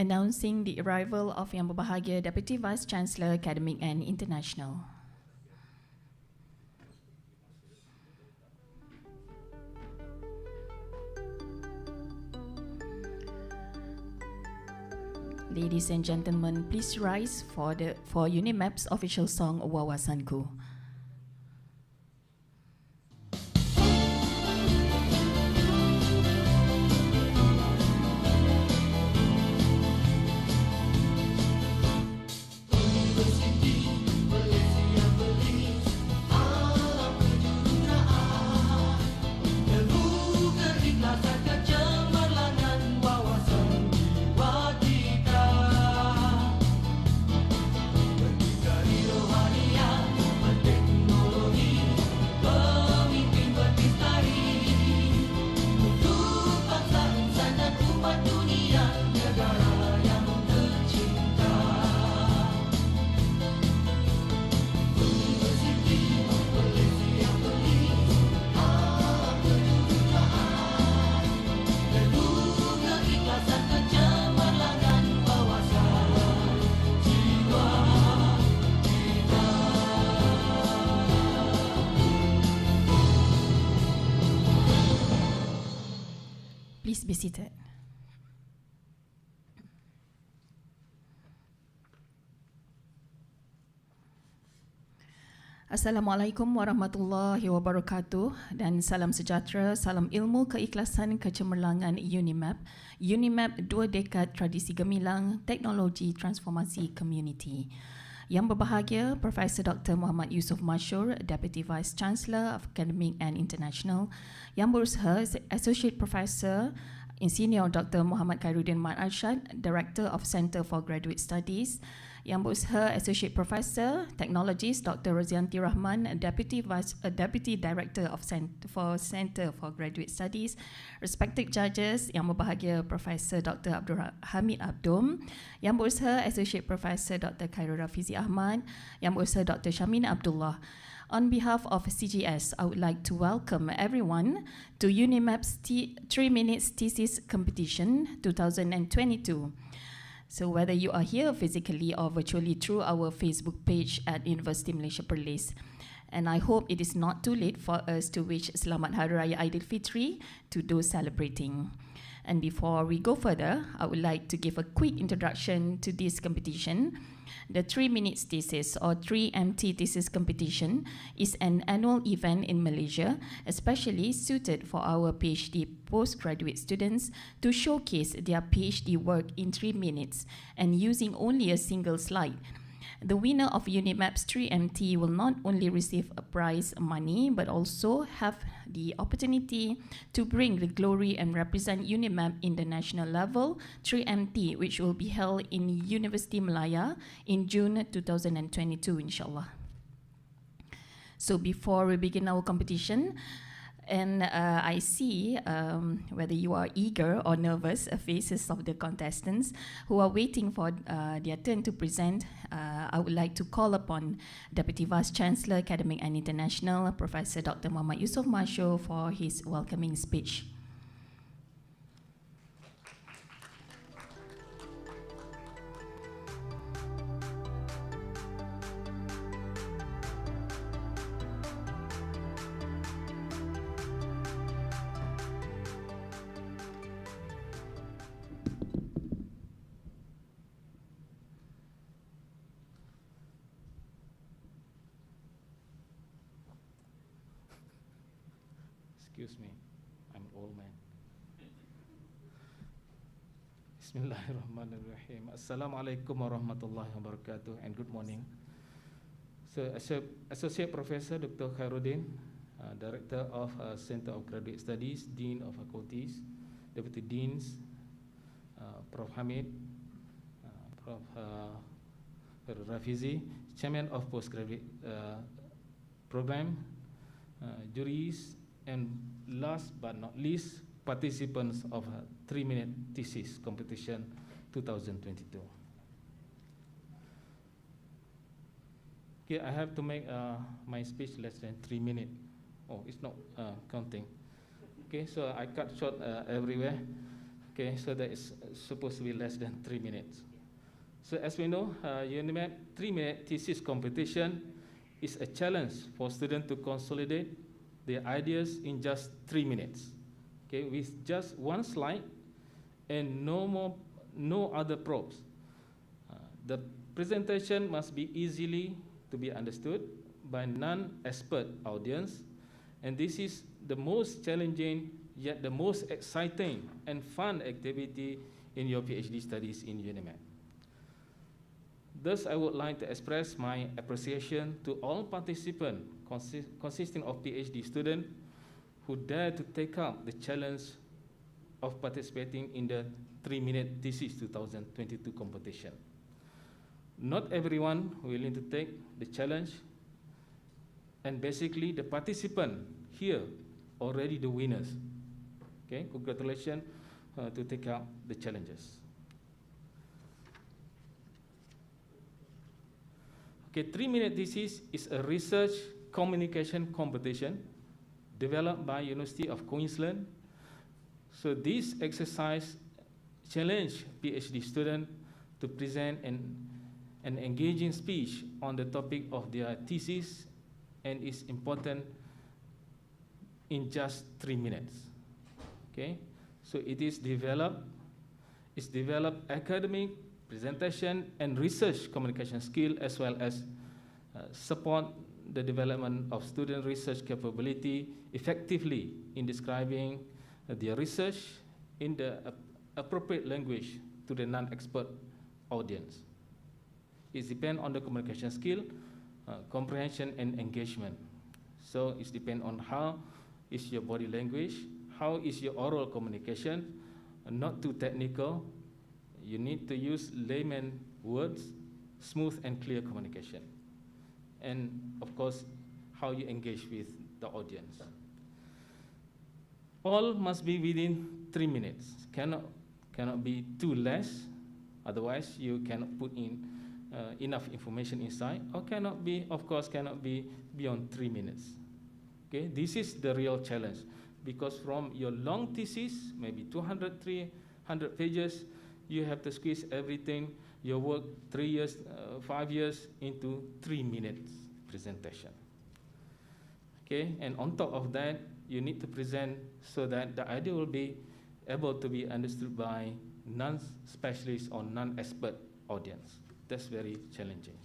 Announcing the arrival of Yang Berbahagia Deputy Vice Chancellor Academic and International. Ladies and gentlemen, please rise for UNIMAP's official song Wawasanku. Please be seated. Assalamualaikum warahmatullahi wabarakatuh dan salam sejahtera, salam ilmu, keikhlasan, kecemerlangan UNIMAP. UNIMAP 2 dekad tradisi gemilang, teknologi transformasi community. Yang berbahagia, Profesor Dr. Muhammad Yusof Masyur, Deputy Vice Chancellor of Academic and International. Yang berusaha, Associate Professor Insinyur Dr. Muhammad Khairuddin Mat Arsyad, Director of Center for Graduate Studies. Yang berusaha, Associate Professor Technologist Dr. Rozianti Rahman, Deputy Director of Center for Graduate Studies. Respected judges, yang berbahagia Profesor Dr. Abdul Hamid Abdum, yang berusaha Associate Professor Dr. Khairul Rafizi Ahmad, yang berusaha Dr. Shamin Abdullah. On behalf of CGS, I would like to welcome everyone to UNIMAP's 3 Minutes Thesis Competition 2022. So whether you are here physically or virtually through our Facebook page at University Malaysia Perlis, and I hope it is not too late for us to wish Selamat Hari Raya Aidilfitri to those celebrating. And before we go further, I would like to give a quick introduction to this competition. The 3 Minutes Thesis or 3MT Thesis Competition is an annual event in Malaysia, especially suited for our PhD postgraduate students to showcase their PhD work in 3 minutes and using only a single slide. The winner of UNIMAP's 3MT will not only receive a prize money but also have the opportunity to bring the glory and represent UNIMAP in the national level 3MT, which will be held in University Malaya in June 2022, inshallah. So before we begin our competition, and I see whether you are eager or nervous faces of the contestants who are waiting for their turn to present. I would like to call upon Deputy Vice Chancellor Academic and International, Professor Dr. Muhammad Yusof Masyur, for his welcoming speech. Excuse me, I'm an old man. Bismillahirrahmanirrahim. Assalamualaikum warahmatullahi wabarakatuh and good morning. So, Associate Professor Dr. Khairuddin, Director of Center of Graduate Studies, Dean of Faculties, Deputy Deans, Prof. Hamid, Prof. Rafizi, Chairman of Postgraduate Program, juries, and last but not least, participants of 3 Minute Thesis Competition 2022. Okay, I have to make my speech less than 3 minutes. Oh, it's not counting. Okay, so I cut short everywhere. Okay. Okay, so that is supposed to be less than 3 minutes. So as we know, UNIMAP 3-minute thesis competition is a challenge for students to consolidate their ideas in just 3 minutes. Okay, with just one slide and no other props. The presentation must be easily to be understood by non-expert audience, and this is the most challenging yet the most exciting and fun activity in your PhD studies in UNIMAP. Thus, I would like to express my appreciation to all participants consisting of PhD students who dare to take up the challenge of participating in the 3-minute Thesis 2022 competition. Not everyone willing to take the challenge, and basically the participant here already the winners. Okay, congratulations to take up the challenges. Okay, 3-minute thesis is a research communication competition developed by University of Queensland. So this exercise challenged PhD students to present an engaging speech on the topic of their thesis, and is important in just 3 minutes. Okay, so it's developed academic, presentation, and research communication skill, as well as support the development of student research capability effectively in describing their research in the appropriate language to the non-expert audience. It depends on the communication skill, comprehension, and engagement. So it depends on how is your body language, how is your oral communication, not too technical. You need to use layman words, smooth and clear communication. And of course, how you engage with the audience. All must be within 3 minutes. Cannot be too less, otherwise you cannot put in enough information inside, or cannot be beyond 3 minutes. Okay, this is the real challenge, because from your long thesis, maybe 200, 300 pages, you have to squeeze everything, your work 3 years, 5 years into 3 minutes presentation. Okay, and on top of that, you need to present so that the idea will be able to be understood by non-specialist or non-expert audience. That's very challenging.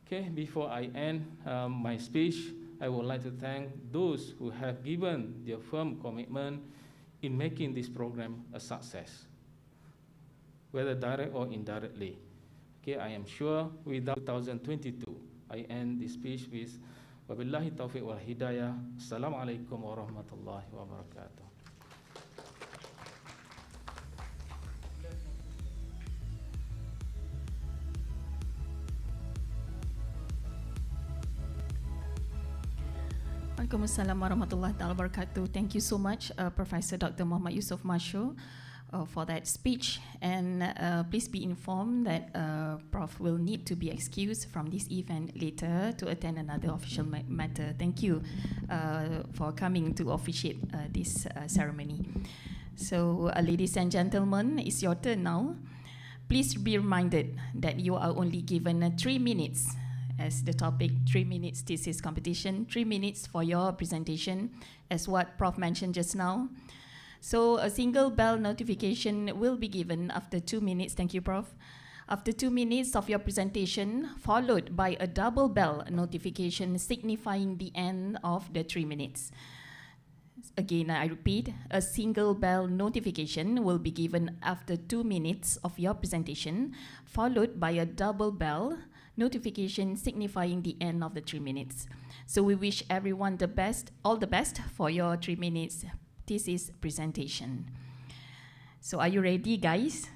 Okay, before I end my speech, I would like to thank those who have given their firm commitment in making this program a success, whether direct or indirectly. Okay, I am sure without 2022, I end this speech with Wabillahi taufiq wal hidayah. Assalamualaikum warahmatullahi wabarakatuh. Waalaikumsalam warahmatullahi wabarakatuh. Thank you so much, Professor Dr. Muhammad Yusof Masho, for that speech. And please be informed that Prof will need to be excused from this event later to attend another official matter. Thank you for coming to officiate this ceremony. So, ladies and gentlemen, it's your turn now. Please be reminded that you are only given 3 minutes as the topic, 3 minutes thesis competition, 3 minutes for your presentation, as what Prof mentioned just now. So a single bell notification will be given after 2 minutes. Thank you, Prof. After 2 minutes of your presentation, followed by a double bell notification signifying the end of the 3 minutes. Again, I repeat, a single bell notification will be given after 2 minutes of your presentation, followed by a double bell notification signifying the end of the 3 minutes. So we wish everyone the best, all the best for your 3 minutes thesis presentation. So are you ready, guys?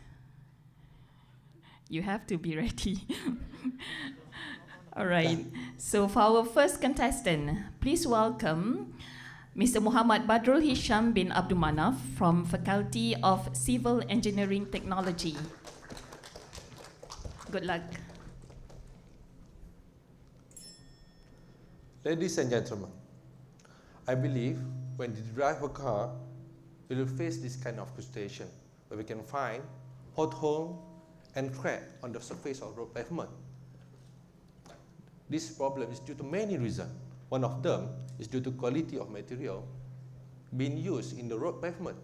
You have to be ready. All right. So for our first contestant, please welcome Mr. Muhammad Badrul Hisham bin Abdul Manaf from Faculty of Civil Engineering Technology. Good luck. Ladies and gentlemen, I believe when you drive a car, we will face this kind of situation where we can find pothole and crack on the surface of road pavement. This problem is due to many reasons. One of them is due to quality of material being used in the road pavement.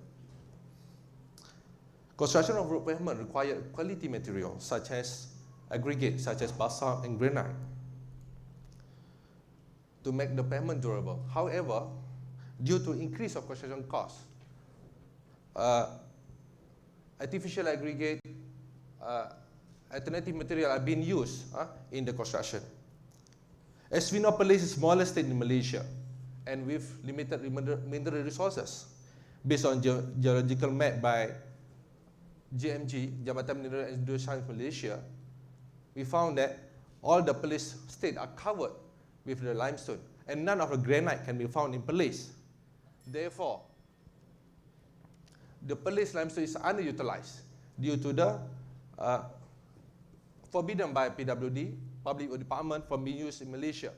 Construction of road pavement requires quality material such as aggregate, such as basalt and granite, to make the pavement durable. However, due to increase of construction costs, artificial aggregate, alternative material are being used in the construction. As we know, Perlis is the smallest state in Malaysia, and with limited mineral resources. Based on geological map by JMG, Jabatan Mineral and Geoscience Malaysia, we found that all the Perlis state are covered with the limestone, and none of the granite can be found in Perlis. Therefore, the Perlis limestone is underutilized due to the forbidden by PWD, Public Works Department, from being used in Malaysia.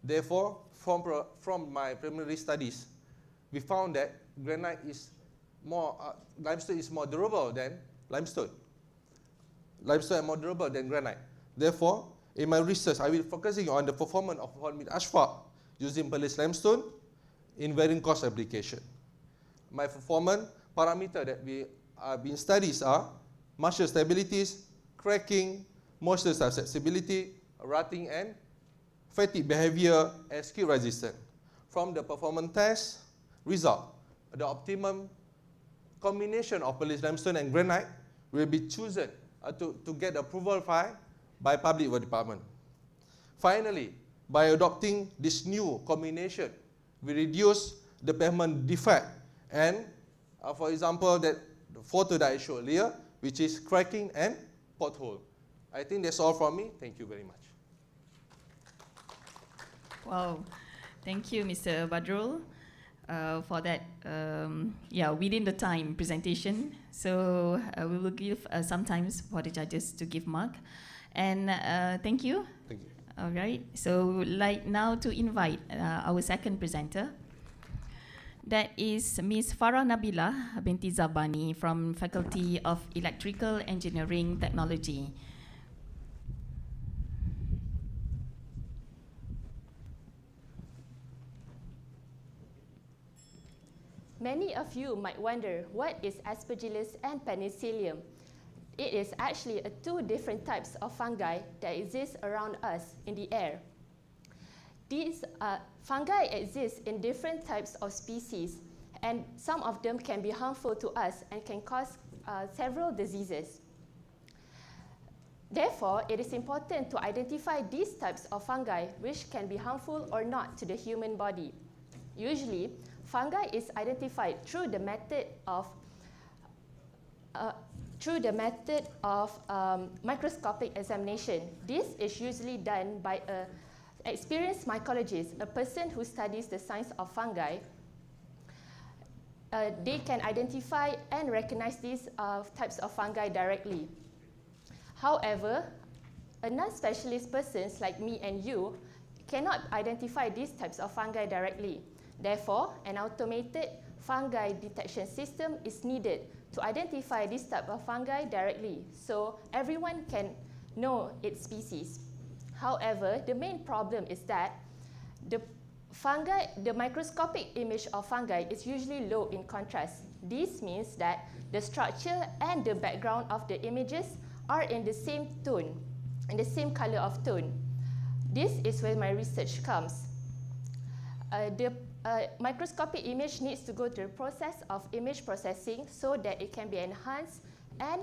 Therefore, from my preliminary studies, we found that granite is limestone is more durable than limestone. Limestone is more durable than granite. Therefore, in my research, I will be focusing on the performance of hot-mix asphalt using Perlis limestone in varying cost application. My performance parameter that we have been studies are martial stabilities, cracking, moisture susceptibility, rutting, and fatigue behavior and skid resistance. From the performance test result, the optimum combination of Perlis limestone and granite will be chosen to get approval by Public Works Department. Finally, by adopting this new combination, we reduce the pavement defect and, for example, that the photo that I showed earlier, which is cracking and pothole. I think that's all from me. Thank you very much. Wow, thank you, Mr. Badrul, for that, within the time presentation. So we will give some time for the judges to give mark. And thank you. Thank you. All right, so like now to invite our second presenter. That is Ms. Farah Nabila binti Zabani from Faculty of Electrical Engineering Technology. Many of you might wonder what is Aspergillus and Penicillium. It is actually two different types of fungi that exist around us in the air. These fungi exist in different types of species, and some of them can be harmful to us and can cause several diseases. Therefore, it is important to identify these types of fungi which can be harmful or not to the human body. Usually, fungi is identified through the method of microscopic examination. This is usually done by an experienced mycologist, a person who studies the science of fungi. They can identify and recognize these types of fungi directly. However, a non-specialist persons like me and you cannot identify these types of fungi directly. Therefore, an automated fungi detection system is needed to identify this type of fungi directly, so everyone can know its species. However, the main problem is that the microscopic image of fungi is usually low in contrast. This means that the structure and the background of the images are in the same tone, in the same color of tone. This is where my research comes. The microscopic image needs to go through the process of image processing so that it can be enhanced and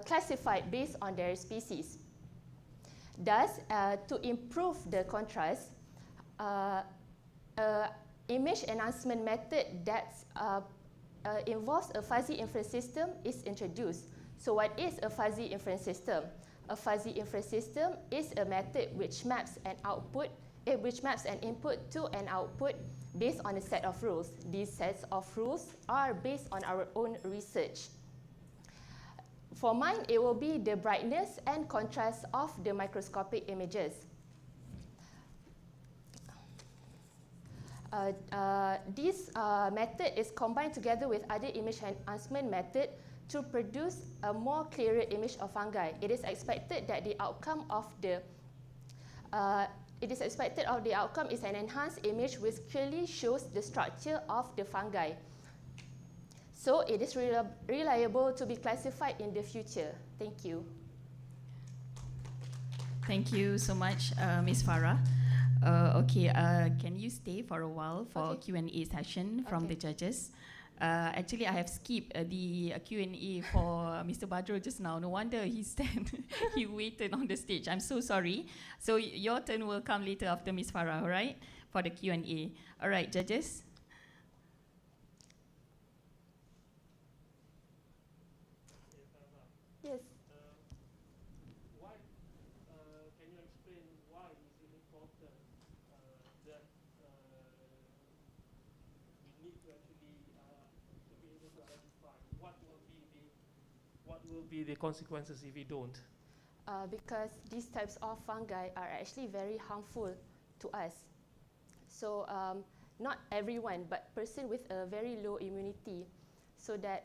classified based on their species. Thus, to improve the contrast, image enhancement method that involves a fuzzy inference system is introduced. So what is a fuzzy inference system? A fuzzy inference system is a method which maps an input to an output based on a set of rules. These sets of rules are based on our own research. For mine, it will be the brightness and contrast of the microscopic images. This method is combined together with other image enhancement method to produce a more clearer image of fungi. It is expected that the outcome of the is an enhanced image which clearly shows the structure of the fungi. So it is reliable to be classified in the future. Thank you. Thank you so much, Ms. Farah. Can you stay for a while for Q&A session from the judges? Actually, I have skipped the Q&A for Mr. Badrul just now. No wonder he waited on the stage. I'm so sorry. So your turn will come later after Ms. Farah, all right? For the Q&A. All right, judges. Yes. Why? Can you explain why is it important that we need to actually to be able to identify what will be the consequences if we don't? Because these types of fungi are actually very harmful to us. So not everyone, but person with a very low immunity. So that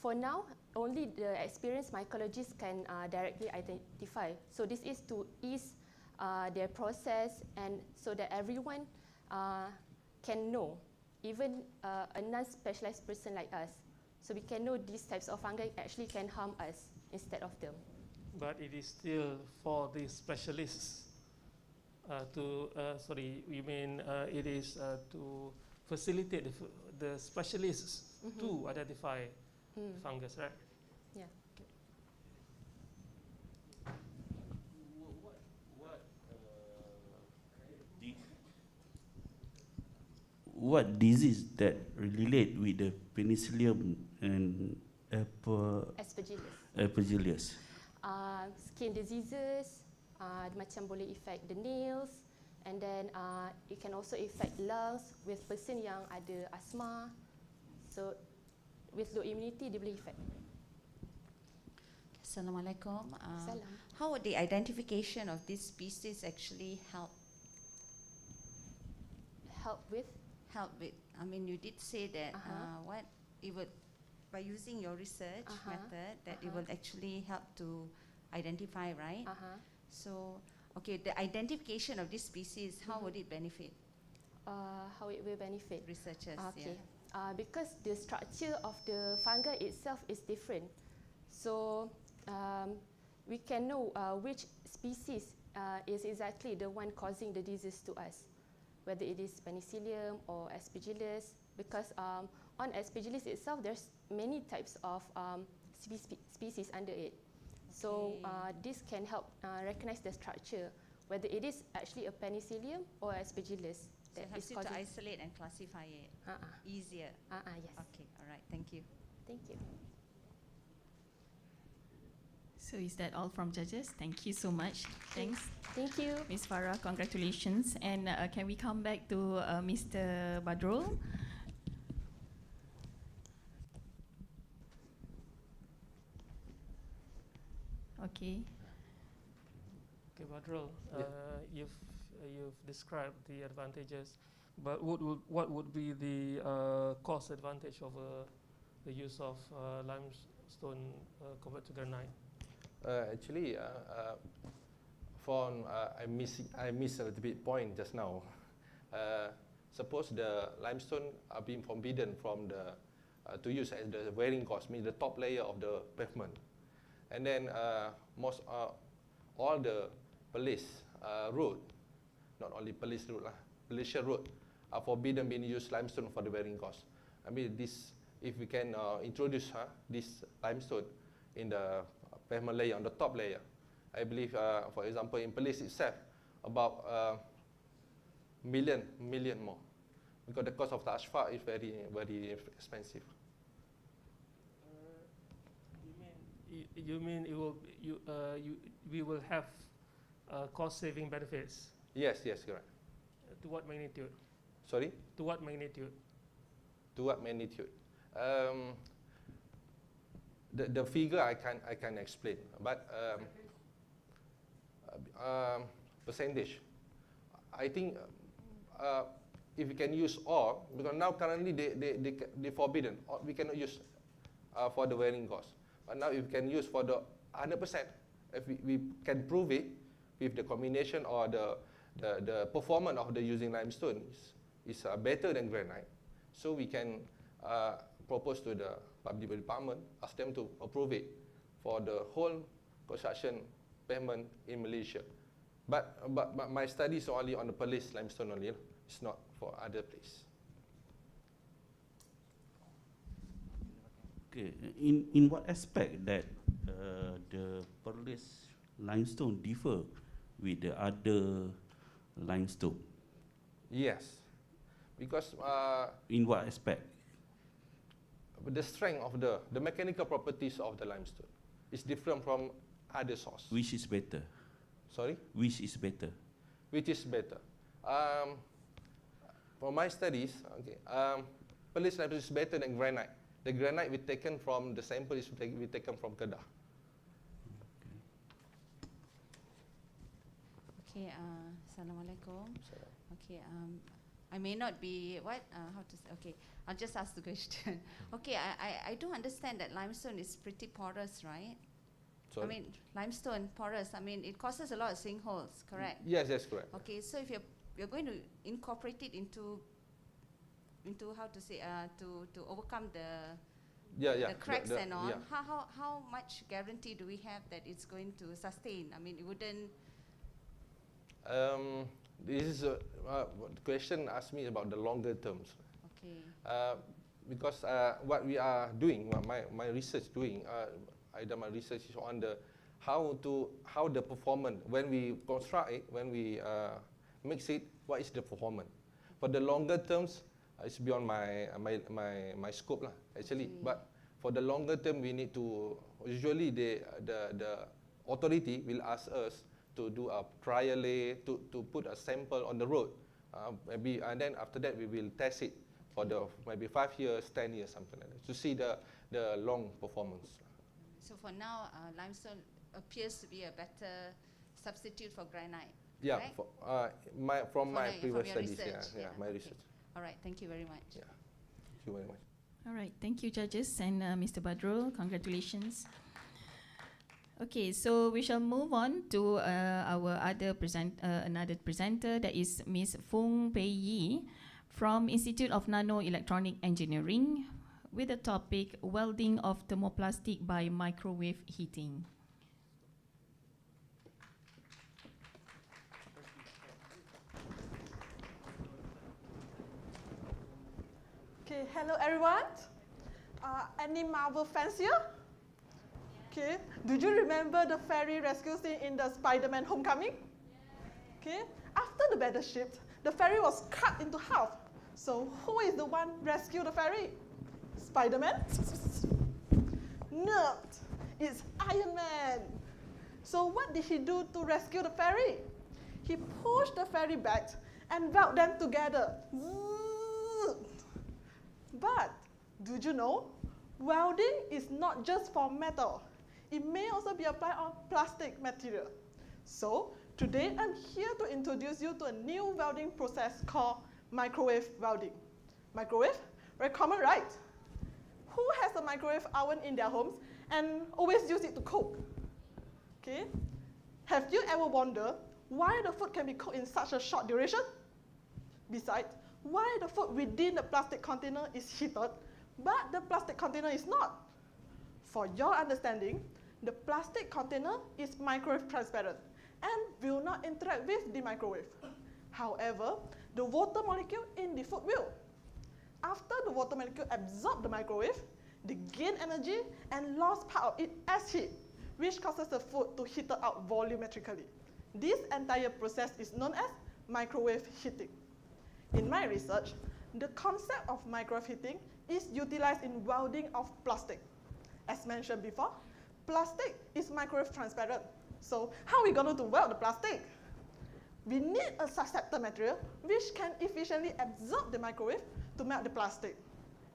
for now, only the experienced mycologists can directly identify. So this is to ease their process and so that everyone can know, even a non-specialized person like us. So we can know these types of fungi actually can harm us instead of them. But it is still for the specialists it is to facilitate the specialists to identify fungus, right? Yeah. What disease that relate with the penicillium and Aspergillus? Skin diseases, macam boleh affect the nails, and then it can also affect lungs with person yang ada asthma. So with low immunity, dia boleh affect. Assalamualaikum. Salam. How would the identification of this species actually help with? I mean, you did say that what it would, by using your research method, that it will actually help to identify, right? So, okay, the identification of this species, how would it benefit? How it will benefit researchers? Okay. Yeah. Because the structure of the fungi itself is different, so we can know which species is exactly the one causing the disease to us, whether it is penicillium or Aspergillus, because on Aspergillus itself, there's many types of species under it. So this can help recognize the structure, whether it is actually a penicillium or Aspergillus. So it helps you to isolate and classify it easier. Yes. Okay, all right, thank you. Thank you. So is that all from judges? Thank you so much. Thanks. Thank you. Ms. Farah, congratulations. And can we come back to Mr. Badrul? Okay. Okay, Badrul, you've described the advantages, but what would be the cost advantage of the use of limestone compared to granite? Actually, I missed a little bit point just now. Suppose the limestone are being forbidden from the to use as the wearing cost, means the top layer of the pavement, and then all the police road, not only police road Malaysia road, are forbidden being used limestone for the wearing cost. I mean, this, if we can introduce this limestone in the pavement layer, on the top layer, I believe, for example, in police itself, about million more, because the cost of the asphalt is very, very expensive. You mean we will have cost-saving benefits? Yes, correct. To what magnitude? Sorry? To what magnitude? To what magnitude? The figure I can explain, but percentage, I think if we can use all, because now currently they forbidden, or we cannot use for the wearing gauze. But now if we can use for the 100%, if we can prove it with the combination or the performance of the using limestone is better than granite, so we can propose to the public department, ask them to approve it for the whole construction pavement in Malaysia. But my study is only on the Perlis limestone only. It's not for other place. Okay, in what aspect that the Perlis limestone differ with the other limestone? Yes, because In what aspect? the strength of the mechanical properties of the limestone is different from other source. Which is better? Sorry? Which is better? Which is better? For my studies, okay, Perlis limestone is better than granite. The granite we taken from the sample is we taken from Kedah. Okay, Assalamualaikum. Okay, I may not be, how to say, okay, I'll just ask the question. Okay, I do understand that limestone is pretty porous, right? Sorry? I mean, limestone, porous, I mean, it causes a lot of sinkholes, correct? Yes, that's correct. Okay, so if you're going to incorporate it into how to say, to overcome the cracks and all, how much guarantee do we have that it's going to sustain? I mean, it wouldn't. This is a question asked me about the longer terms. Okay. Because what we are doing, what my research doing, I done my research is on the how the performance when we construct it, when we mix it, what is the performance? For the longer terms, it's beyond my scope lah, actually. Okay. But for the longer term, we need to usually the authority will ask us to do a trial lay, to put a sample on the road, maybe, and then after that we will test it for the maybe 5 years, 10 years, something like that, to see the long performance. So for now, limestone appears to be a better substitute for granite. Yeah, right? from my from previous your studies, research, my okay. research. All right, thank you very much. Yeah, thank you very much. All right, thank you, judges, and Mr. Badrul, congratulations. Okay, so we shall move on to our another presenter, that is Ms. Fung Pei Yi from Institute of Nano-Electronic Engineering, with the topic welding of thermoplastic by microwave heating. Okay, hello everyone. Any Marvel fans here? Okay, do you remember the ferry rescue scene in the Spider-Man Homecoming? Okay, after the battleship, the ferry was cut into half. So who is the one rescue the ferry? Spider-Man? No, it's Iron Man. So what did he do to rescue the ferry? He pushed the ferry back and welded them together. But do you know, welding is not just for metal. It may also be applied on plastic material. So today I'm here to introduce you to a new welding process called microwave welding. Microwave? Very common, right? Who has a microwave oven in their homes and always use it to cook? Okay. Have you ever wondered why the food can be cooked in such a short duration? Besides, why the food within the plastic container is heated, but the plastic container is not? For your understanding, the plastic container is microwave transparent and will not interact with the microwave. However, the water molecule in the food will. After the water molecule absorbs the microwave, they gain energy and lost part of it as heat, which causes the food to heat out volumetrically. This entire process is known as microwave heating. In my research, the concept of microwave heating is utilized in welding of plastic. As mentioned before, plastic is microwave transparent. So how are we going to weld the plastic? We need a susceptor material which can efficiently absorb the microwave to melt the plastic.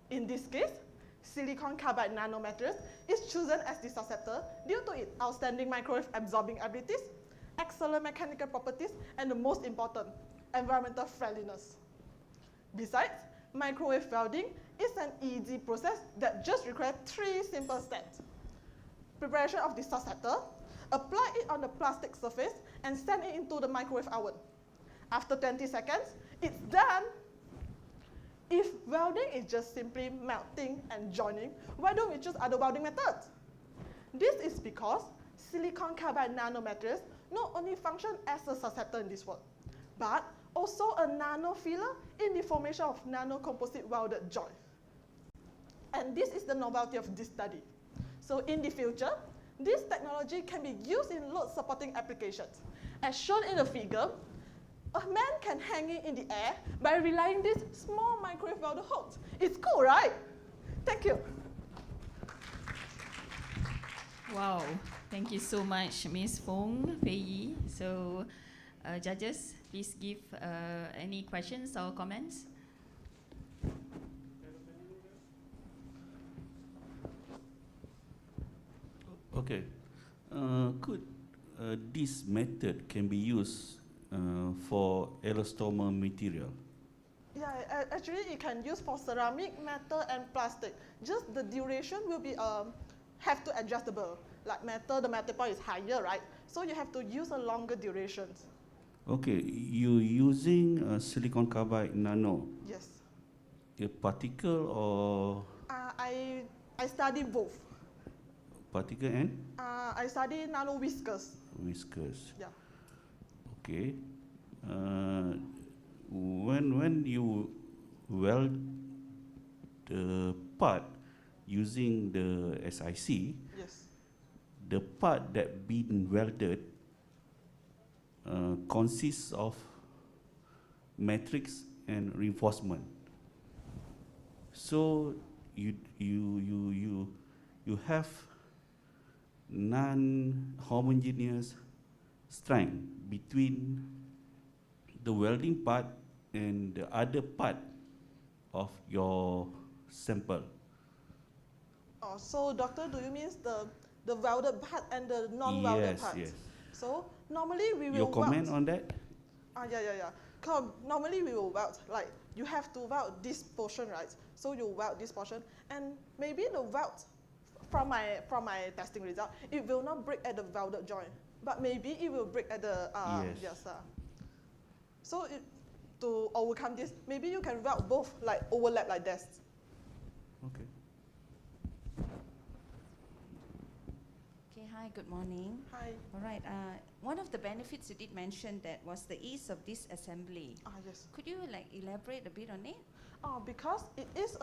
In this case, silicon carbide nanomaterials is chosen as the susceptor due to its outstanding microwave absorbing abilities, excellent mechanical properties, and the most important, environmental friendliness. Besides, microwave welding is an easy process that just requires 3 simple steps. Preparation of the susceptor, apply it on the plastic surface and send it into the microwave oven. After 20 seconds, it's done. If welding is just simply melting and joining, why don't we choose other welding methods? This is because silicon carbide nanomaterials not only function as a susceptor in this world, but also a nanofiller in the formation of nanocomposite welded joint. And this is the novelty of this study. So in the future, this technology can be used in load supporting applications. As shown in the figure, a man can hang it in the air by relying this small microwave welder hook. It's cool, right? Thank you. Wow, thank you so much, Ms. Fong, Fei Yi. So, judges, please give any questions or comments. Okay. Could this method can be used for elastomer material? Yeah, actually it can use for ceramic, metal, and plastic. Just the duration will be have to adjustable. Like metal, the metal point is higher, right? So you have to use a longer durations. Okay, you using silicon carbide nano, Yes. a particle or I study both. particle and I study nano whiskers. whiskers? Yeah. Okay. When you weld the part using the SIC, Yes. the part that been welded consists of matrix and reinforcement. So you have non-homogeneous strength between the welding part and the other part of your sample. Oh, so doctor, do you mean the welded part and the non-welded part? Yes. So normally we will Your comment weld. on that? Yeah. Normally we will weld, like you have to weld this portion, right? So you weld this portion, and maybe the weld from my testing result, it will not break at the welded joint, but maybe it will break at the Yes. So to overcome this, maybe you can weld both, like overlap like this. Okay. Okay, hi, good morning. Hi. All right, one of the benefits you did mention that was the ease of this assembly. Yes. Could you like elaborate a bit on it? Because it is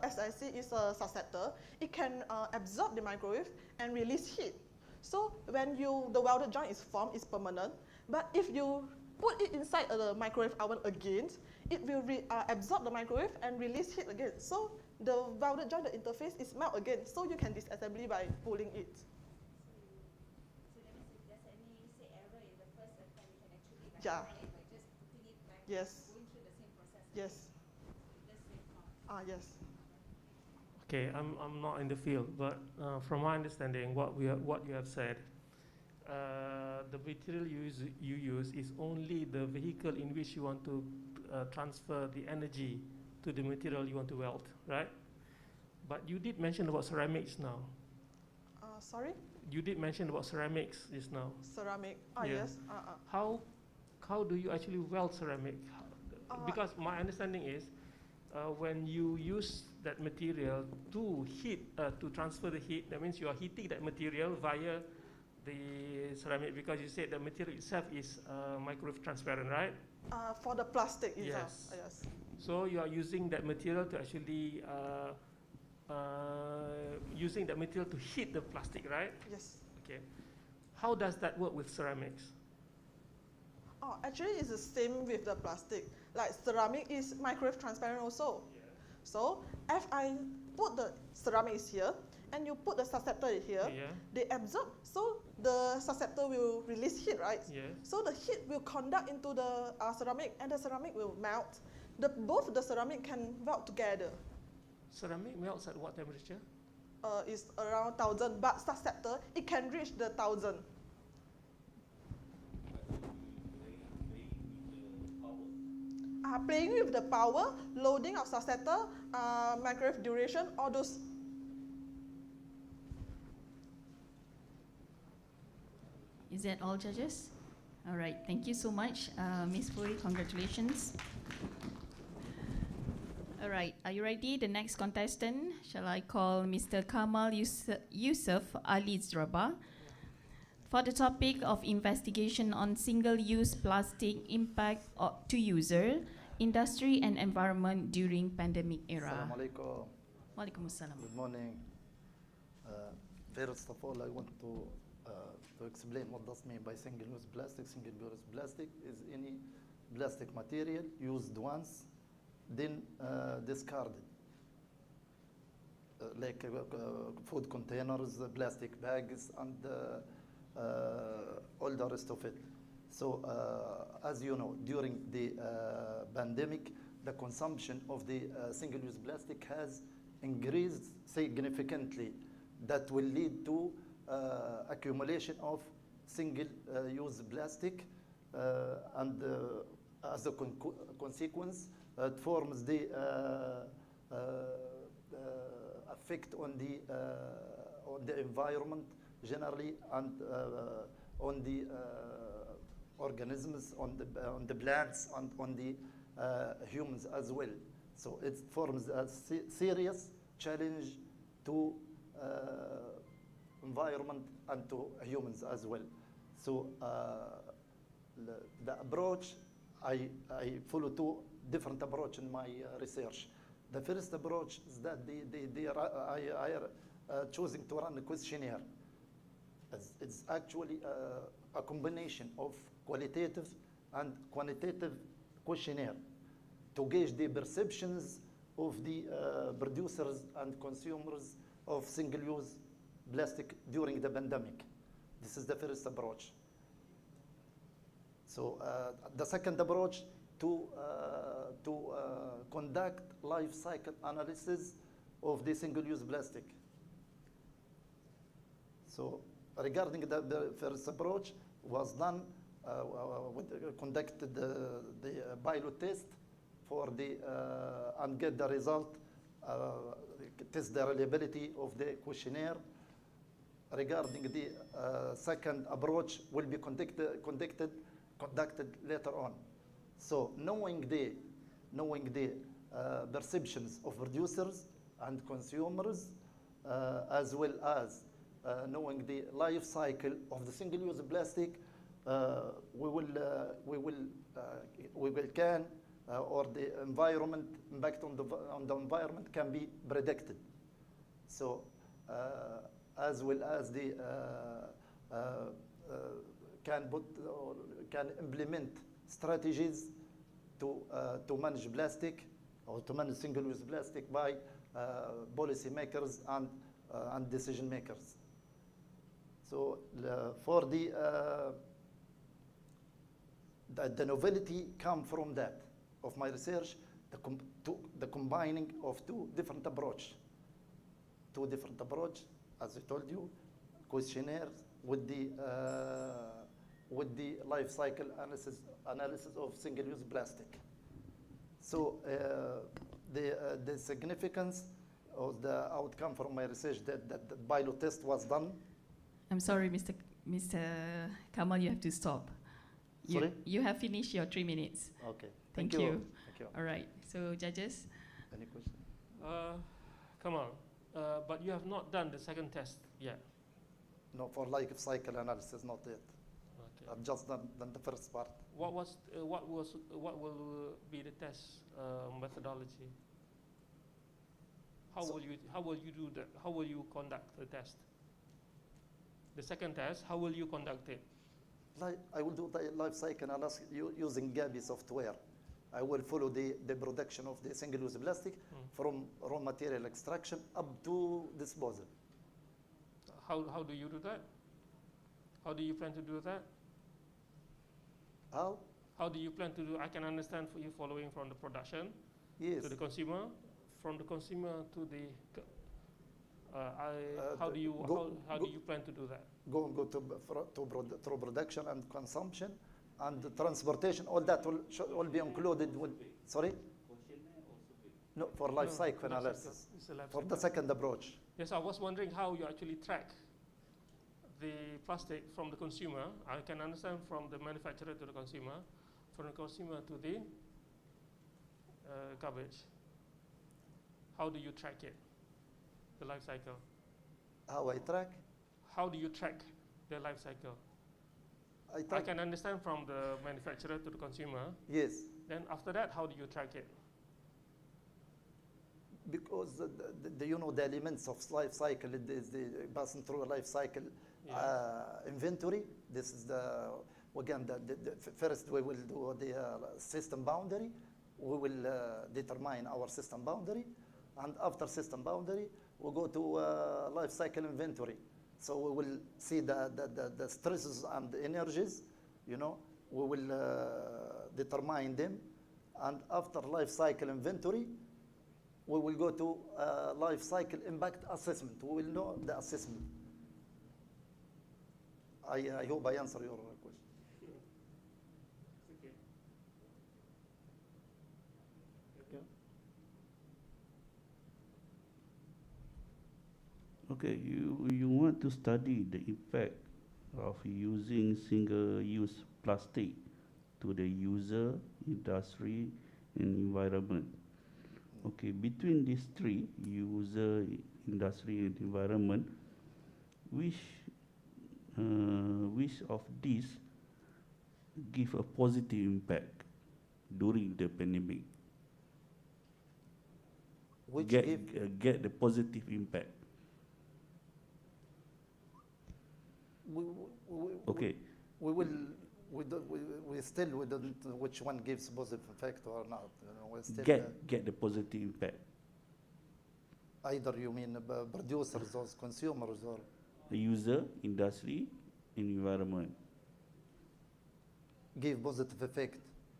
as I see, is a susceptor. It can absorb the microwave and release heat. So when the welded joint is formed, it's permanent. But if you put it inside the microwave oven again, it will absorb the microwave and release heat again. So the welded joint, the interface is melt again. So you can disassembly by pulling it. So that means if there's any say error in the first attempt, you can actually like Yeah. correct it by just putting it back, Yes. going through the same process. Yes. That's it. Yes. Okay, I'm not in the field, but from my understanding, what you have said, the material you use is only the vehicle in which you want to transfer the energy to the material you want to weld, right? But you did mention about ceramics now. Sorry? You did mention about ceramics just now. Ceramic. Yeah. Yes. How do you actually weld ceramic? Because my understanding is when you use that material to heat, to transfer the heat, that means you are heating that material via the ceramic, because you said the material itself is microwave transparent, right? For the plastic itself. Yes. Yes. So you are using that material to actually using that material to heat the plastic, right? Yes. Okay. How does that work with ceramics? Actually, it's the same with the plastic. Like ceramic is microwave transparent also. Yeah. So if I put the ceramic is here and you put the susceptor here, Yeah. they absorb. So the susceptor will release heat, right? Yeah. So the heat will conduct into the ceramic, and the ceramic will melt. Both the ceramic can melt together. Ceramic melts at what temperature? It's around 1000, but susceptor it can reach the 1000. playing with the power, loading of susceptor, microwave duration, all those. Is that all, judges? All right, thank you so much. Ms. Puri, congratulations. All right, are you ready? The next contestant, shall I call Mr. Kamal Yusuf Ali Zraba for the topic of investigation on single-use plastic impact to user, industry and environment during pandemic era. Assalamualaikum. Waalaikumsalam. Good morning. First of all, I want to explain what does mean by single-use plastic. Single-use plastic is any plastic material used once, then discarded. Like food containers, plastic bags, and all the rest of it. So, as you know, during the pandemic, the consumption of the single-use plastic has increased significantly. That will lead to accumulation of single-use plastic, and as a consequence, it forms the effect on the environment generally, and on the organisms, on the plants, and on the humans as well. So it forms a serious challenge to environment and to humans as well. So the approach, I follow two different approach in my research. The first approach is that they are choosing to run a questionnaire. It's actually a combination of qualitative and quantitative questionnaire to gauge the perceptions of the producers and consumers of single-use plastic during the pandemic. This is the first approach. So the second approach to conduct life cycle analysis of the single-use plastic. So regarding the first approach was done, conducted the pilot test for the and get the result, test the reliability of the questionnaire. Regarding the second approach will be conducted later on. So knowing the perceptions of producers and consumers, as well as knowing the life cycle of the single-use plastic, we will or the environment impact on the environment can be predicted. So as well as the can implement strategies to manage plastic or to manage single-use plastic by policy makers and decision makers. So for the novelty come from that of my research, the combining of two different approach, as I told you, questionnaires with the life cycle analysis of single-use plastic. So the significance of the outcome from my research that the pilot test was done. I'm sorry, Mr. Kamal, you have to stop. Sorry? You have finished your 3 minutes. Okay. Thank you. Thank you. All right. So, judges? Any question? Kamal, but you have not done the second test yet. No, for life cycle analysis, not yet. Okay. I've just done the first part. What will be the test methodology? How will you do that? How will you conduct the test? The second test, how will you conduct it? I will do the life cycle analysis using Gabi software. I will follow the production of the single-use plastic from raw material extraction up to disposal. How do you do that? How do you plan to do that? How? How do you plan to do? I can understand for you following from the production Yes. to the consumer, from the consumer to the. How do you plan to do that? Go to production and consumption, and the transportation, all that will be included with, sorry? No, for life No, cycle life analysis, cycle. It's a life for the cycle. second approach. Yes, I was wondering how you actually track the plastic from the consumer. I can understand from the manufacturer to the consumer, from the consumer to the garbage. How do you track it, the life cycle? How I track? How do you track the life cycle? I I track, can understand from the manufacturer to the consumer. yes, Then after that, how do you track it? because you know the elements of life cycle, it is the passing through a life cycle inventory. This is again, first we will do the system boundary. We will determine our system boundary, and after system boundary, we go to life cycle inventory. So we will see the stresses and energies, you know, we will determine them, and after life cycle inventory, we will go to life cycle impact assessment. We will know the assessment. I hope I answer your question. Okay. Okay, you want to study the effect of using single-use plastic to the user, industry, and environment. Okay, between these three, user, industry, and environment, which of these give a positive impact during the pandemic? Which Get the positive impact. Okay. We still we don't know which one gives positive effect or not. You know, we still Get the positive impact. either you mean producers or consumers or The user, industry, and environment, give positive effect.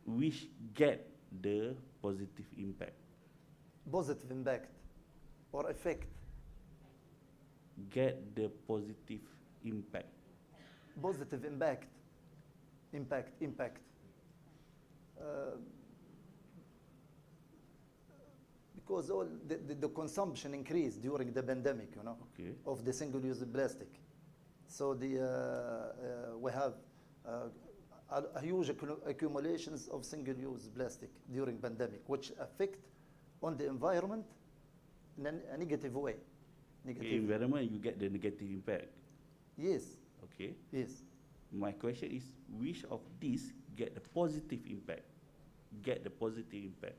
which get the positive impact. Positive impact or effect. Get the positive impact. Positive impact. Impact. Because all the consumption increased during the pandemic, you know, Okay. of the single-use plastic. So we have a huge accumulations of single-use plastic during pandemic, which affect on the environment in a negative way. Okay, environment, you get the negative impact. Yes, Okay. yes. My question is, which of these get the positive impact? Get the positive impact.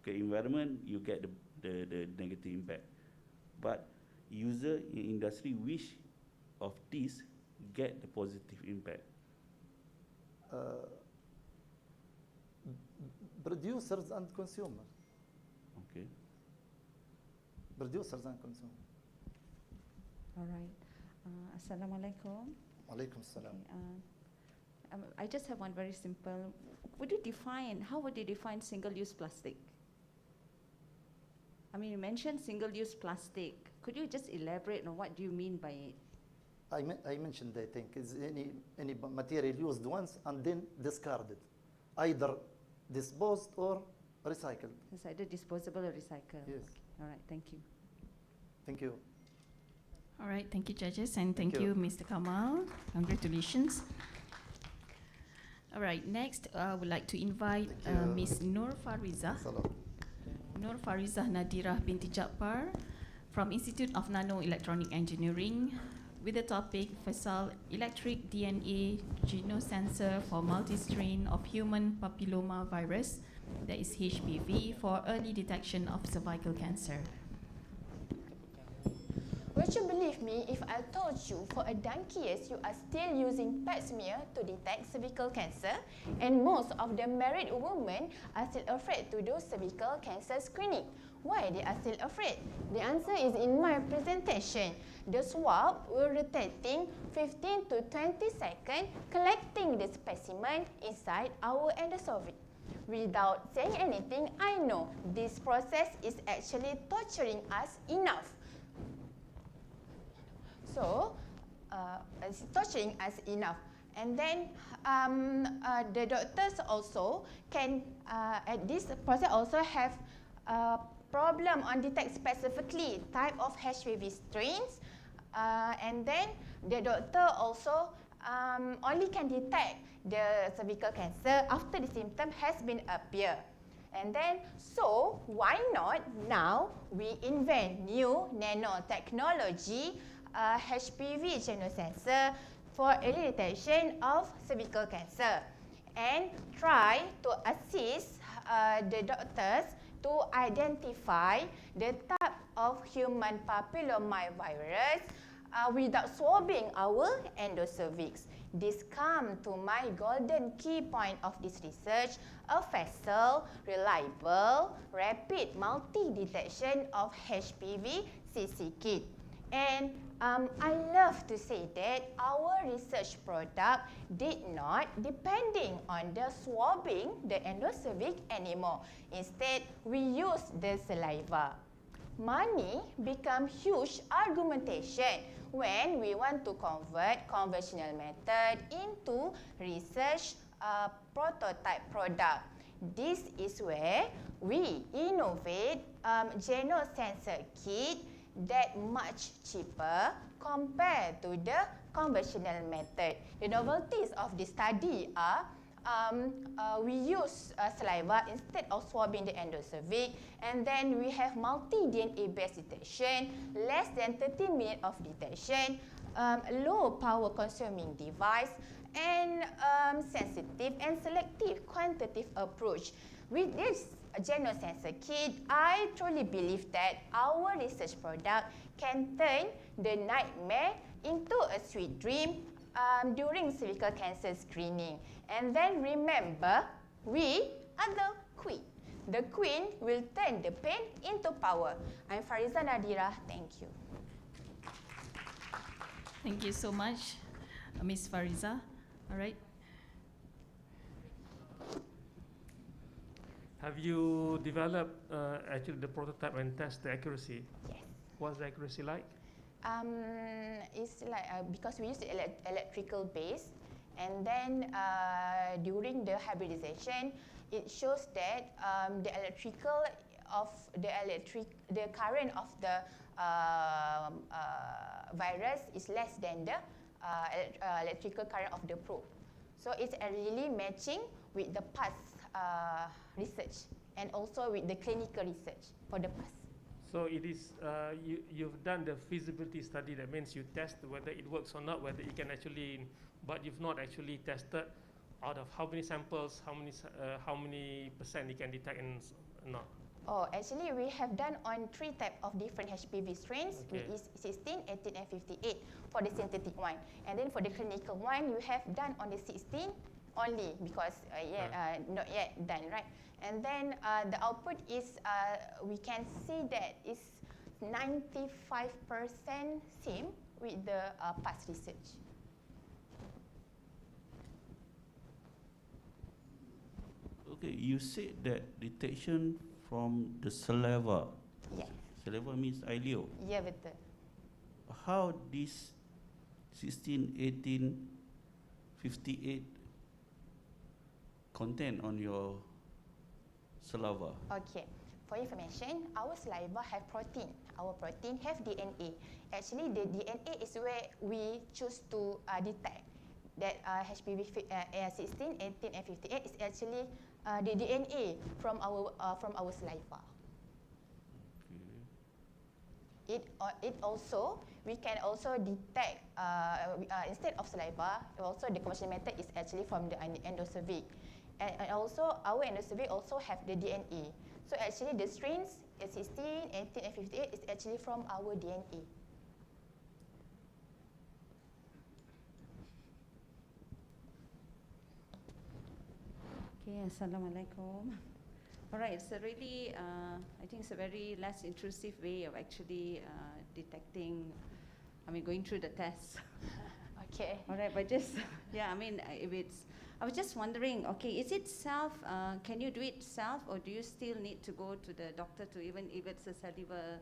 Okay, environment, you get the negative impact. But user in industry, which of these get the positive impact? Producers and consumers. Okay. Producers and consumers. All right. Assalamualaikum. Alaikum salam. Okay, I just have one very simple. How would you define single-use plastic? I mean, you mentioned single-use plastic. Could you just elaborate on what do you mean by it? I mentioned, I think, is any material used once and then discarded, either disposed or recycled. It's either disposable or recycled. Yes. Okay. All right. Thank you. Thank you. All right, thank you, judges, and thank Thank you, you. Mr. Kamal. Congratulations. All right, next, I would like to invite Thank you. Ms. Nur Farizah. Salam. Nur Farizah Nadirah binti Jaafar from Institute of Nano-Electronic Engineering with the topic Faisal Electric DNA Genosensor for Multi-Strain of Human Papilloma Virus, that is HPV, for early detection of cervical cancer. Would you believe me if I told you for a donkey years you are still using pap smear to detect cervical cancer, and most of the married women are still afraid to do cervical cancer screening? Why they are still afraid? The answer is in my presentation. The swab will rotating 15 to 20 seconds, collecting the specimen inside our endoscopy. Without saying anything, I know this process is actually torturing us enough. So, it's torturing us enough. And then the doctors also can, at this process also have a problem on detect specifically type of HPV strains. And then the doctor also only can detect the cervical cancer after the symptom has been appear. And then, so why not now we invent new nanotechnology HPV genosensor for early detection of cervical cancer, and try to assist the doctors to identify the type of human papillomavirus without swabbing our endocervix. This comes to my golden key point of this research: a facile, reliable, rapid multi-detection of HPV CC kit. And I love to say that our research product did not depending on the swabbing the endocervix anymore. Instead, we use the saliva. Money become huge argumentation when we want to convert conventional method into research prototype product. This is where we innovate genosensor kit that much cheaper compared to the conventional method. The novelties of this study are we use saliva instead of swabbing the endocervix, and then we have multi-DNA based detection, less than 30 minutes of detection, low power consuming device, and sensitive and selective quantitative approach. With this genosensor kit, I truly believe that our research product can turn the nightmare into a sweet dream during cervical cancer screening. And then remember, we are the queen. The queen will turn the pain into power. I'm Fariza Nadira. Thank you. Thank you so much, Ms. Fariza. All right. Have you developed actually the prototype and test the accuracy? Yes. What's the accuracy like? It's like because we use the electrical base, and then during the hybridization, it shows that the current of the virus is less than the electrical current of the probe. So it's really matching with the past research and also with the clinical research for the past. So it is you've done the feasibility study. That means you test whether it works or not, whether it can actually, but you've not actually tested out of how many samples, how many percent you can detect and not. Oh, actually we have done on 3 types of different HPV strains, Okay. which is 16, 18, and 58 for the synthetic one. And then for the clinical one, you have done on the 16 only because not yet done, right? And then the output is, we can see that it's 95% same with the past research. Okay, you said that detection from the saliva. Yes. Saliva means ileo. Ya, betul. How this 16, 18, 58 content on your saliva? Okay. For information, our saliva have protein. Our protein have DNA. Actually, the DNA is where we choose to detect that HPV 16, 18, and 58 is actually the DNA from our saliva. Okay. It also, we can also detect instead of saliva. Also, the conventional method is actually from the endocervix, and also our endocervix also have the DNA. So actually, the strains 16, 18, and 58 is actually from our DNA. Okay, Assalamualaikum. All right, so really, I think it's a very less intrusive way of actually detecting, going through the tests. Okay. All right, but just, yeah, if it's I was just wondering, okay, is it self, can you do it self, or do you still need to go to the doctor to, even if it's a saliva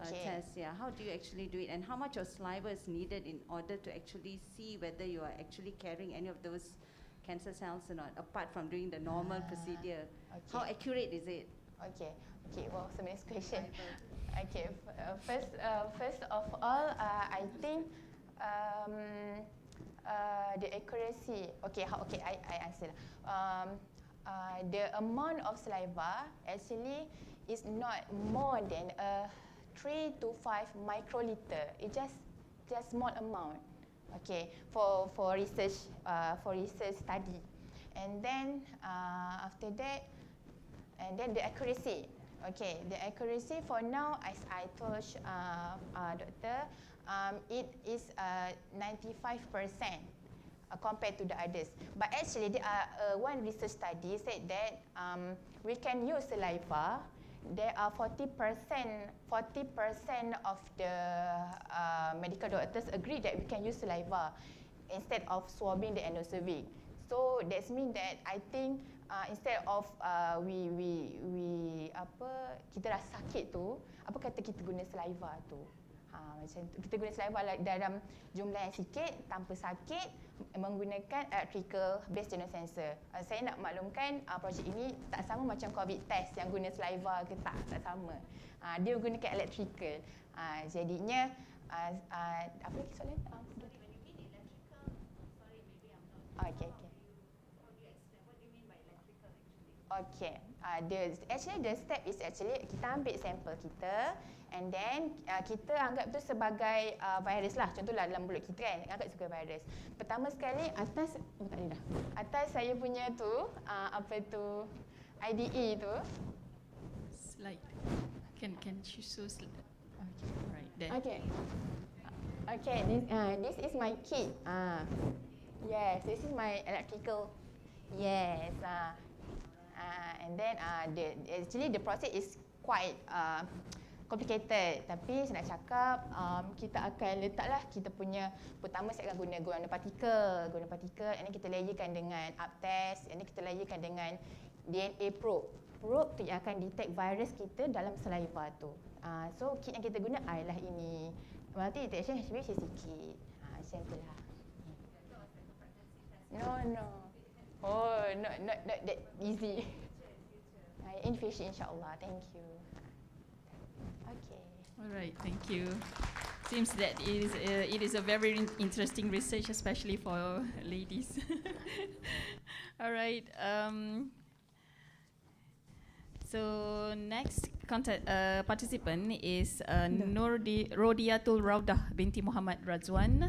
test? Yeah, how do you actually do it, and how much of saliva is needed in order to actually see whether you are actually carrying any of those cancer cells or not, apart from doing the normal procedure? How accurate is it? Okay. Well, so next question. Okay. First of all, I think the accuracy. Okay. I answer. The amount of saliva actually is not more than 3 to 5 microliter. It's just small amount. Okay. For research study, and then after that, and then the accuracy. Okay, the accuracy for now, as I told doctor, it is 95% compared to the others. But actually, there are one research study said that we can use saliva. There are 40% of the medical doctors agree that we can use saliva instead of swabbing the endocervix. So that means that I think instead of kita rasa sakit tu, apa kata kita guna saliva tu? Macam tu. Kita guna saliva dalam jumlah yang sikit tanpa sakit menggunakan electrical based genome sensor. Saya nak maklumkan projek ini tak sama macam COVID test yang guna saliva ke tak sama. Dia gunakan electrical. Jadinya apa lagi soalan? Okay. Okay. The step is actually kita ambil sampel kita, and then kita anggap tu sebagai virus lah. Contohlah dalam mulut kita kan, anggap sebagai virus. Pertama sekali atas atas saya punya tu IDE tu. Slide. Can you show slide? Okay. Right there. Okay. This is my kit. Yes, this is my electrical. Yes. And then actually the process is quite complicated. Tapi saya nak cakap kita akan letaklah kita punya, pertama saya akan guna partikel, and then kita layerkan dengan up test, and then kita layerkan dengan DNA probe tu yang akan detect virus kita dalam saliva tu. So kit yang kita guna adalah ini. Multi detection HB sikit. Macam tu lah. No. Oh, not that easy. In future, insyaAllah. Thank you. Okay. All right, thank you. Seems that it is a very interesting research, especially for ladies. All right. So next participant is Rodiatul Raudah binti Muhammad Razwan.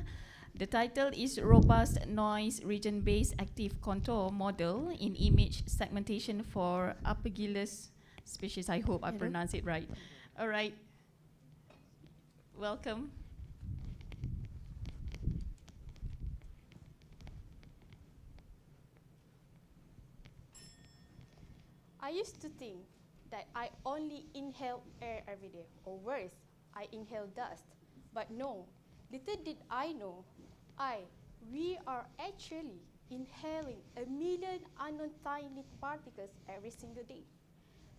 The title is Robust Noise Region-Based Active Contour Model in Image Segmentation for Aspergillus Species. I hope I pronounced it right. All right. Welcome. I used to think that I only inhale air every day, or worse, I inhale dust. But no, little did I know, we are actually inhaling 1 million unknown tiny particles every single day.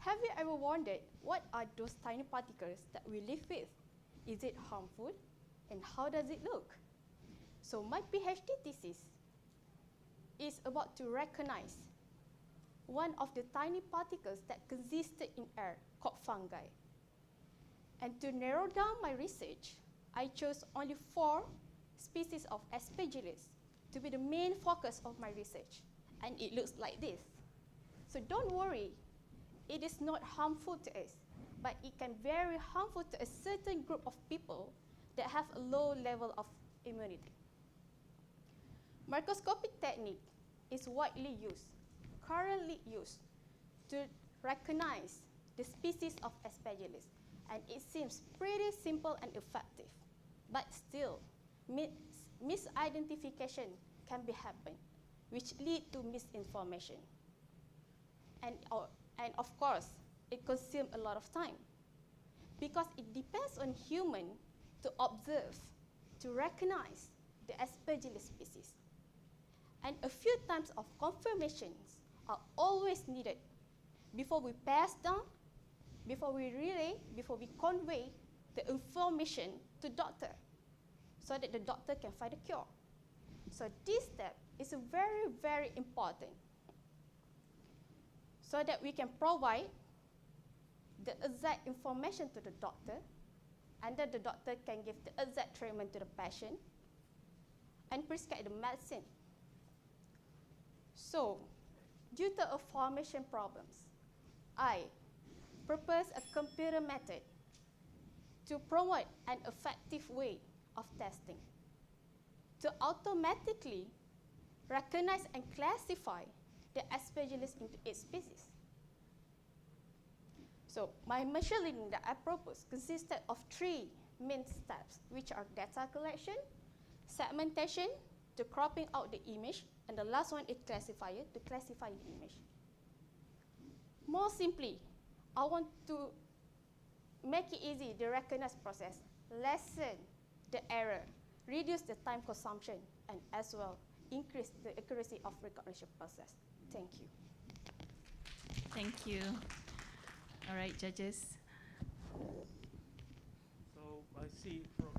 Have you ever wondered what are those tiny particles that we live with? Is it harmful? And how does it look? So my PhD thesis is about to recognize one of the tiny particles that existed in air called fungi. And to narrow down my research, I chose only 4 species of Aspergillus to be the main focus of my research, and it looks like this. So don't worry, it is not harmful to us, but it can be very harmful to a certain group of people that have a low level of immunity. Microscopic technique is currently used to recognize the species of Aspergillus, and it seems pretty simple and effective, but still, misidentification can be happen, which lead to misinformation. And of course, it consumes a lot of time, because it depends on human to observe, to recognize the Aspergillus species. and a few times of confirmations are always needed before we pass down, before we relay, before we convey the information to doctor, so that the doctor can find a cure. So this step is very, very important, so that we can provide the exact information to the doctor, and then the doctor can give the exact treatment to the patient and prescribe the medicine. So, due to formation problems, I propose a computer method to promote an effective way of testing, to automatically recognize and classify the Aspergillus into its species. So my machine learning that I proposed consisted of 3 main steps, which are data collection, segmentation, to cropping out the image, and the last one is classifier, to classify the image. More simply, I want to make it easy, the recognize process, lessen the error, reduce the time consumption, and as well increase the accuracy of recognition process. Thank you. Thank you. All right, judges. So I see from,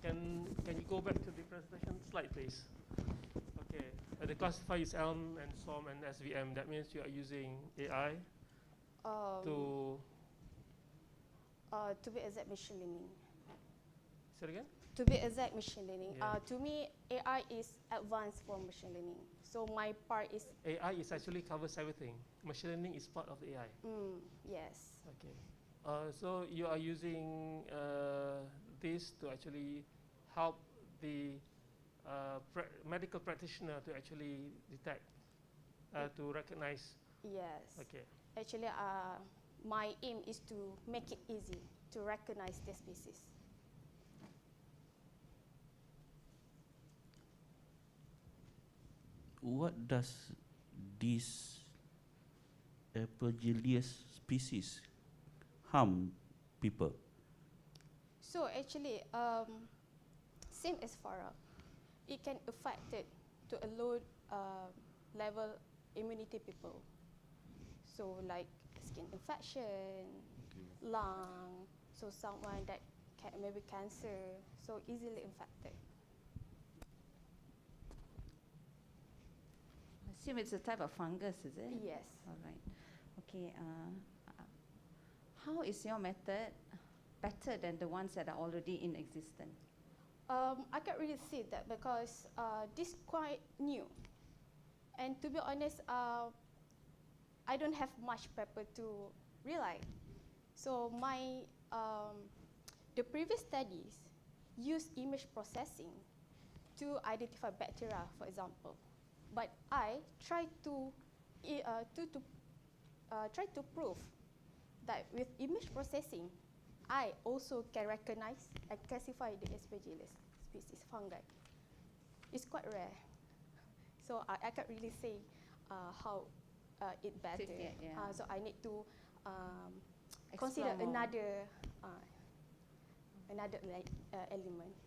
can you go back to the presentation slide, please? Okay, the classifier is ELM and SOM and SVM. That means you are using AI to be exact, machine learning. say it again? To be exact, machine learning. Yeah. To me, AI is advanced for machine learning. So my part is AI is actually covers everything. Machine learning is part of the AI. yes. Okay. So you are using this to actually help the medical practitioner to actually detect, to recognize. Yes. Okay. Actually, my aim is to make it easy to recognize the species. What does this Aspergillus species harm people? So actually, same as Farah, it can affect it to a low level immunity people. So like skin infection, lung, so someone that maybe cancer, so easily infected. I assume it's a type of fungus, is it? Yes. All right. Okay. How is your method better than the ones that are already in existence? I can't really see that because this quite new, and to be honest, I don't have much paper to rely. So my the previous studies use image processing to identify bacteria, for example. But I try to prove that with image processing, I also can recognize and classify the Aspergillus species fungi. It's quite rare, so I can't really say how it better. Yeah. So I need to Explore consider more. another element.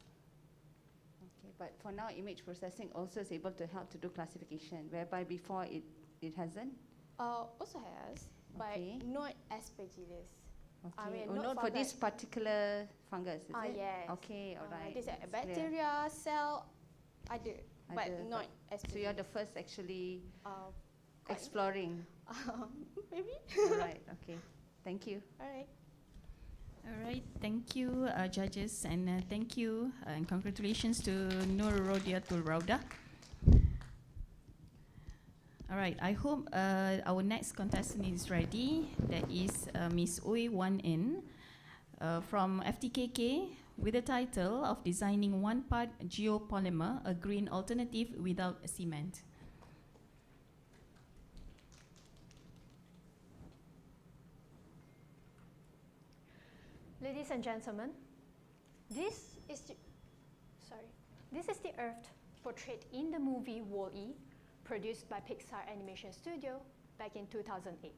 Okay, but for now, image processing also is able to help to do classification, whereby before it hasn't. Also has, Okay. but not Aspergillus. Okay. I mean, Oh, not not for fungi. this particular fungus, is it? Yes. Okay, all right. This that's clear. bacteria, cell, other, but Other, not So you're Aspergillus. the first actually Quite- exploring. maybe. All right. Okay. Thank you. All right. All right, thank you, judges, and thank you and congratulations to Nur Rodiatul Rauda. All right, I hope our next contestant is ready. That is Miss Oi Wan In from FTKK with the title of Designing One-Part Geopolymer, a Green Alternative Without Cement. Ladies and gentlemen, this is the Earth portrayed in the movie Wall-E, produced by Pixar Animation Studio back in 2008.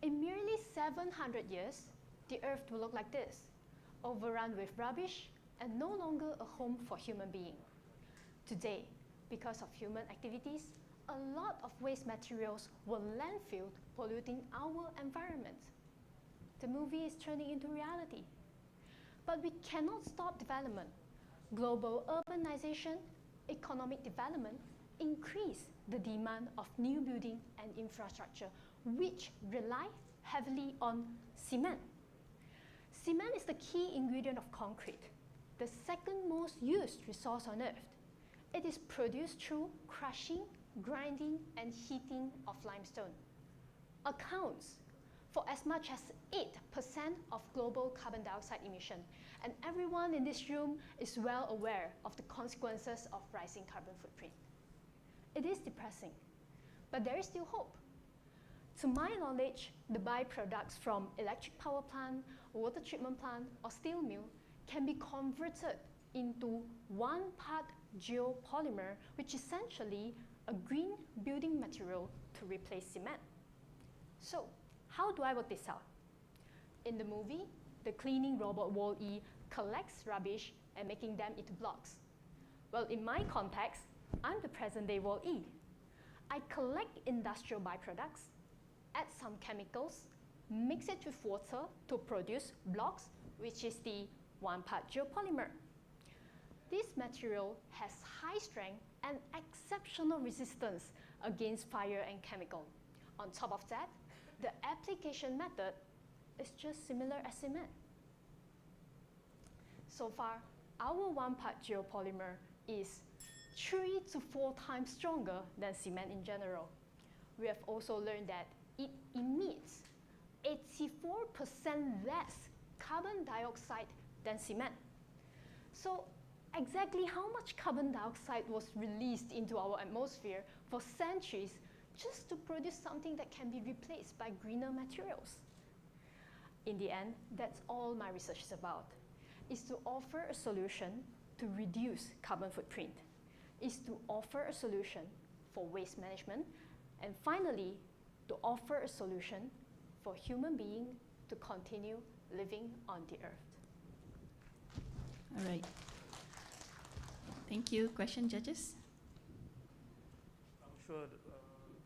In merely 700 years, the Earth will look like this, overrun with rubbish and no longer a home for human beings. Today, because of human activities, a lot of waste materials were landfilled, polluting our environment. The movie is turning into reality. But we cannot stop development. Global urbanization, economic development increase the demand of new building and infrastructure, which rely heavily on cement. Cement is the key ingredient of concrete, the second most used resource on Earth. It is produced through crushing, grinding, and heating of limestone. Accounts for as much as 8% of global carbon dioxide emission, and everyone in this room is well aware of the consequences of rising carbon footprint. It is depressing, but there is still hope. To my knowledge, the byproducts from electric power plant, water treatment plant, or steel mill can be converted into 1 part geopolymer, which is essentially a green building material to replace cement. So, how do I work this out? In the movie, the cleaning robot Wall-E collects rubbish and making them into blocks. Well, in my context, I'm the present-day Wall-E. I collect industrial byproducts, add some chemicals, mix it with water to produce blocks, which is the 1 part geopolymer. This material has high strength and exceptional resistance against fire and chemical. On top of that, the application method is just similar as cement. So far, our 1 part geopolymer is 3 to 4 times stronger than cement in general. We have also learned that it emits 84% less carbon dioxide than cement. So exactly how much carbon dioxide was released into our atmosphere for centuries just to produce something that can be replaced by greener materials? In the end, that's all my research is about, is to offer a solution to reduce carbon footprint, is to offer a solution for waste management, and finally, to offer a solution for human beings to continue living on the earth. All right. Thank you. Question, judges? I'm sure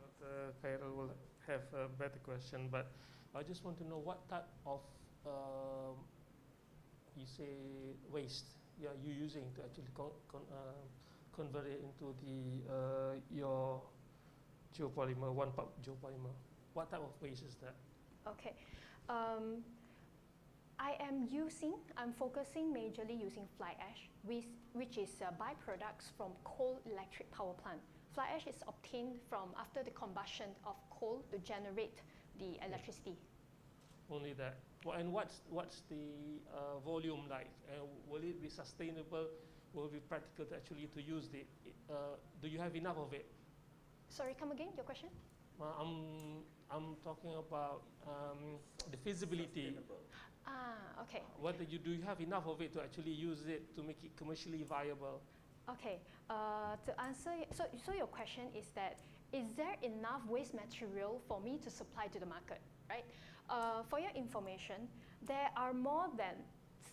Dr. Khairul will have a better question, but I just want to know what type of, you say, waste you using to actually convert it into the your geopolymer, 1 part geopolymer. What type of waste is that? Okay. I'm focusing majorly using fly ash, which is byproducts from coal electric power plant. Fly ash is obtained from after the combustion of coal to generate the electricity. Only that. Well, and what's the volume like? Will it be sustainable? Will it be practical to actually to use it? Do you have enough of it? Sorry, come again, your question? I'm talking about the feasibility. Okay. Do you have enough of it to actually use it to make it commercially viable? Okay. To answer, so your question is that, is there enough waste material for me to supply to the market, right? For your information, there are more than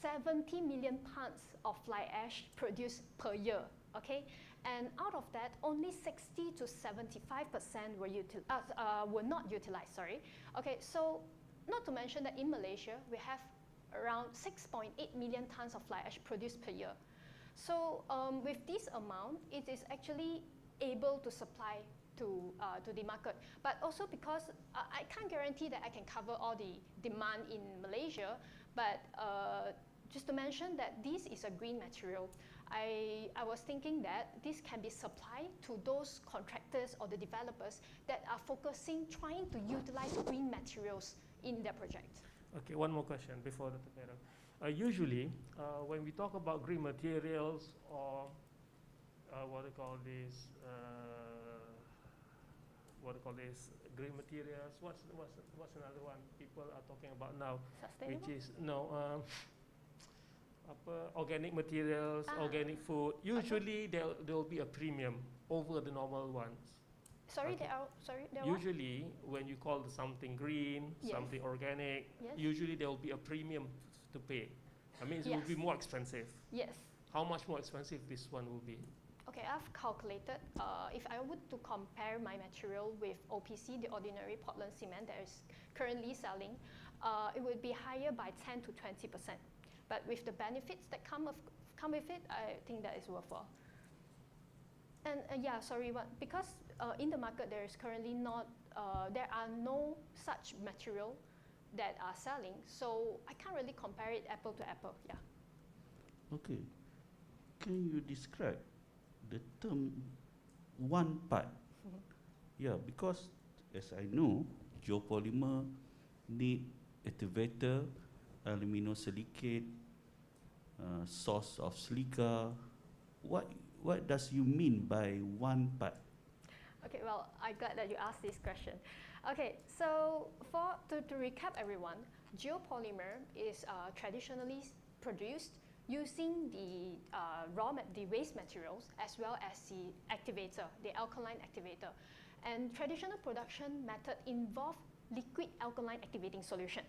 70 million tons of fly ash produced per year, okay? And out of that, only 60 to 75% were not utilized, sorry. Okay, so not to mention that in Malaysia, we have around 6.8 million tons of fly ash produced per year. So with this amount, it is actually able to supply to the market. But also because I can't guarantee that I can cover all the demand in Malaysia, but just to mention that this is a green material, I was thinking that this can be supplied to those contractors or the developers that are trying to utilize green materials in their project. Okay, one more question before Dr. Khairul. Usually, when we talk about green materials or what do you call this green materials, what's another one people are talking about now? Sustainable? Which is organic materials, organic food. Usually there will be a premium over the normal ones. Sorry, Okay. there are Usually when you call something green, Yes. something organic, Yes. usually there will be a premium to pay. I mean, it will be Yes. more expensive. Yes. How much more expensive this one will be? Okay, I've calculated if I were to compare my material with OPC, the ordinary Portland cement that is currently selling, it would be higher by 10 to 20%. But with the benefits that come with it, I think that is worthwhile. And yeah, sorry, because in the market there is currently there are no such material that are selling, so I can't really compare it apple to apple. Yeah. Okay. Can you describe the term one part? Yeah, because as I know, geopolymer need activator, aluminosilicate, source of silica. What does you mean by one part? Okay, well, I'm glad that you asked this question. Okay, so to recap everyone, geopolymer is traditionally produced using the waste materials as well as the activator, the alkaline activator. And traditional production method involve liquid alkaline activating solution.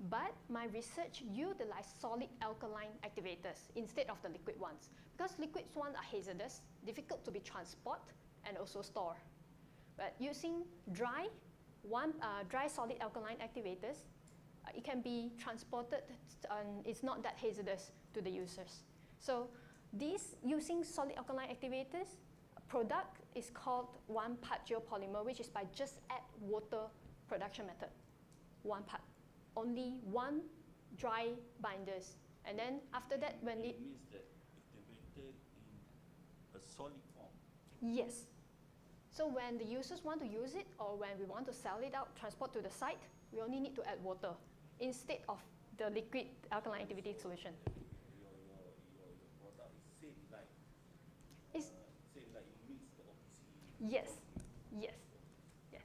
But my research utilized solid alkaline activators instead of the liquid ones, because liquid ones are hazardous, difficult to be transported and also store. But using dry solid alkaline activators, it can be transported and it's not that hazardous to the users. So this using solid alkaline activators, product is called one part geopolymer, which is by just add water production method. One part. Only one dry binders. And then after that, when it means that activated in a solid form. Yes. So when the users want to use it or when we want to sell it out, transport to the site, we only need to add water instead of the liquid alkaline activating solution. Your product is same like same like you mix the OPC. Yes. Yes. Yes.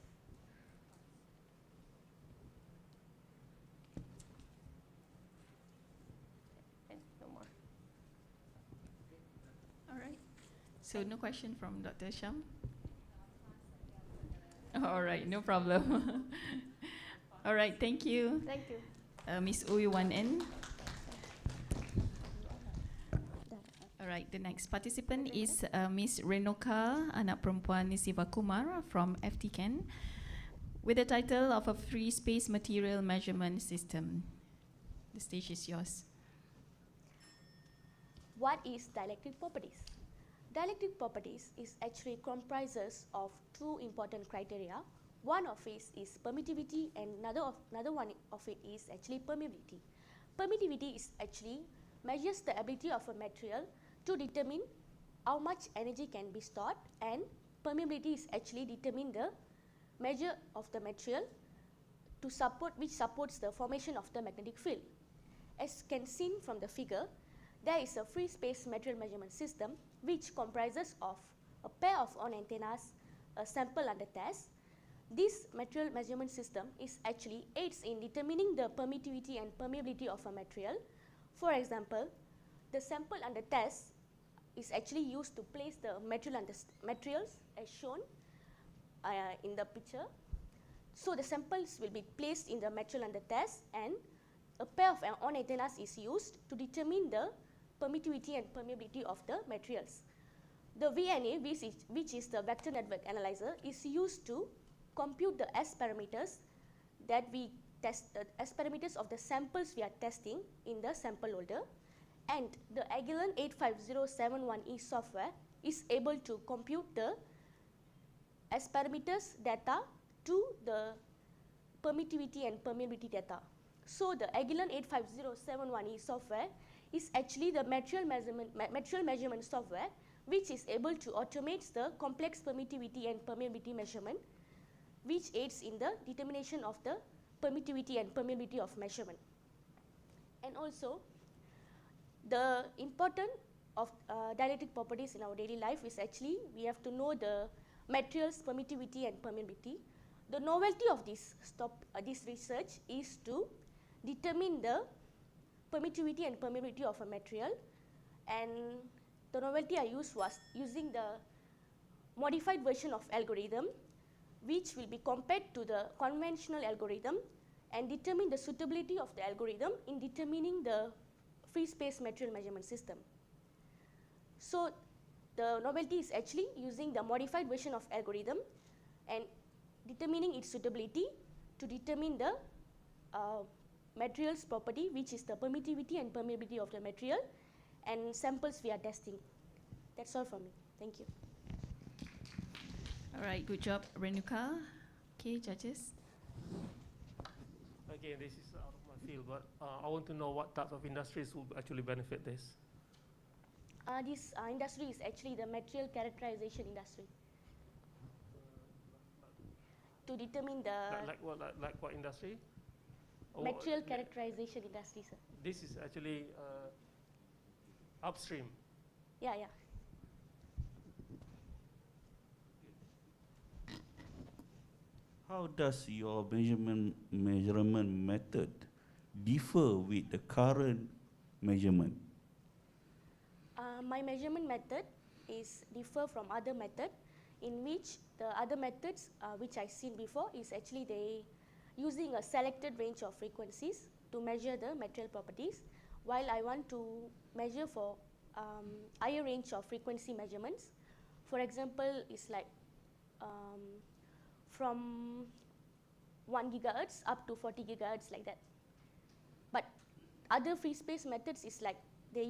And no more. All right. So no question from Dr. Sham? All right, no problem. All right, thank you. Thank you. Miss Uy 1N. All right, the next participant is Miss Renoka, anak perempuan Siva Kumar from FTCAN, with the title of a free space material measurement system. The stage is yours. What is dielectric properties? Dielectric properties is actually comprises of two important criteria. One of it is permittivity and another one of it is actually permeability. Permittivity is actually measures the ability of a material to determine how much energy can be stored, and permeability is actually determine the measure of the material to which supports the formation of the magnetic field. As can seen from the figure, there is a free space material measurement system which comprises of a pair of on antennas, a sample under test. This material measurement system is actually aids in determining the permittivity and permeability of a material. For example, the sample under test is actually used to place the materials as shown in the picture. So the samples will be placed in the material under test, and a pair of on antennas is used to determine the permittivity and permeability of the materials. The VNA, which is the vector network analyzer, is used to compute the S parameters that we test, the S parameters of the samples we are testing in the sample holder, and the Agilent 85071E software is able to compute the S parameters data to the permittivity and permeability data. So the Agilent 85071E software is actually the material measurement software which is able to automate the complex permittivity and permeability measurement, which aids in the determination of the permittivity and permeability of measurement. And also, the important of dielectric properties in our daily life is actually we have to know the material's permittivity and permeability. The novelty of this research is to determine the permittivity and permeability of a material, and the novelty I used was using the modified version of algorithm, which will be compared to the conventional algorithm and determine the suitability of the algorithm in determining the free space material measurement system. So the novelty is actually using the modified version of algorithm and determining its suitability to determine the material's property, which is the permittivity and permeability of the material, and samples we are testing. That's all from me. Thank you. All right, good job, Renuka. Okay, judges. Again, this is out of my field, but I want to know what types of industries will actually benefit this. This industry is actually the material characterization industry. To determine the Like what industry? material characterization industry, sir. This is actually upstream. Yeah, yeah. How does your measurement method differ with the current measurement? My measurement method is differ from other method, in which the other methods which I've seen before is actually they using a selected range of frequencies to measure the material properties, while I want to measure for higher range of frequency measurements. For example, it's like from 1 gigahertz up to 40 gigahertz, like that. But other free space methods is like they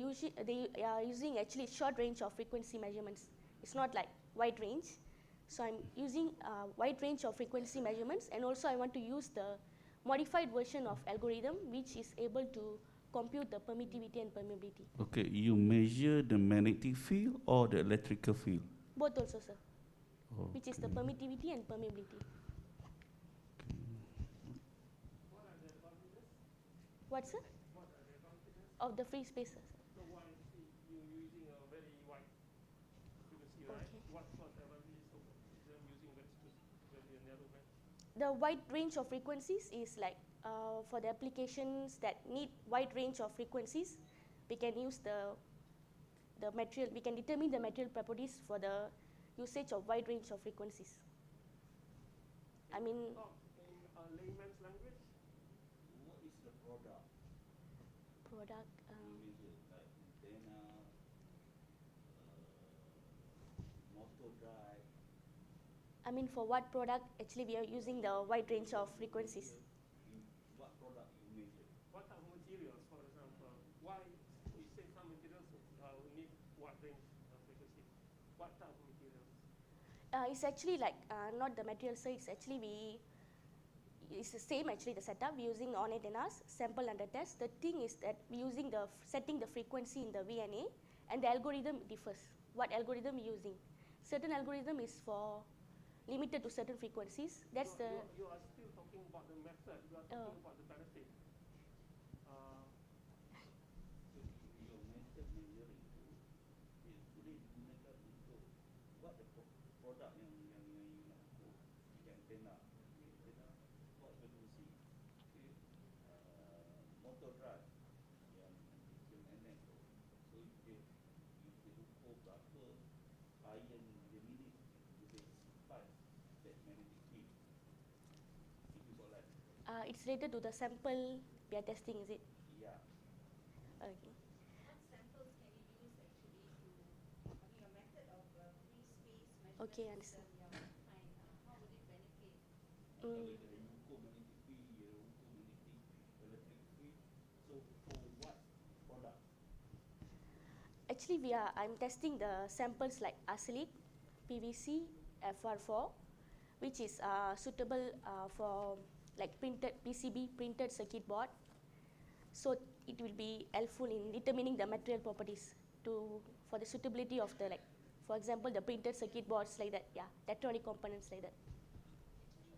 are using actually short range of frequency measurements. It's not like wide range. So I'm using wide range of frequency measurements, and also I want to use the modified version of algorithm which is able to compute the permittivity and permeability. Okay, you measure the magnetic field or the electrical field? Both also, sir. Okay. Which is the permittivity and permeability. What, sir? Of the free spaces. So why you're using a very wide frequency, right? Okay. What advantages of them using very narrow band? The wide range of frequencies is like for the applications that need wide range of frequencies, we can use the material, we can determine the material properties for the usage of wide range of frequencies. I mean, in layman's language, What is the product? product. Like antenna, motor drive. I mean, for what product actually we are using the wide range of frequencies. What product you measure? what type of materials, for example? Why you say some materials need wide range of frequency? What type of materials? It's actually like not the material, so it's actually it's the same actually the setup. We're using on antennas, sample under test. The thing is that we're using setting the frequency in the VNA, and the algorithm differs. What algorithm we're using? Certain algorithm is for limited to certain frequencies. That's you are still talking about the method. You are talking about the benefit. Your method measuring is boleh digunakan untuk buat the produk yang you nak ukur. Antenna, what frequency? Okay. Motor drive yang NS tu. So you ukur berapa iron dia minit, you boleh simpan that magnetic field. Itu soalan. it's related to the sample we are testing, is it? Ya. Okay. What samples can you use actually to, I mean, your method of free space measurement Okay, system, understand. yeah, fine. How would it benefit? Kalau dia ukur magnetic field, dia ukur magnetic electric field. So for what product? Actually, I'm testing the samples like acrylic, PVC, FR4, which is suitable for like printed PCB, printed circuit board. So it will be helpful in determining the material properties for the suitability of the, like, for example, the printed circuit boards like that. Yeah, electronic components like that.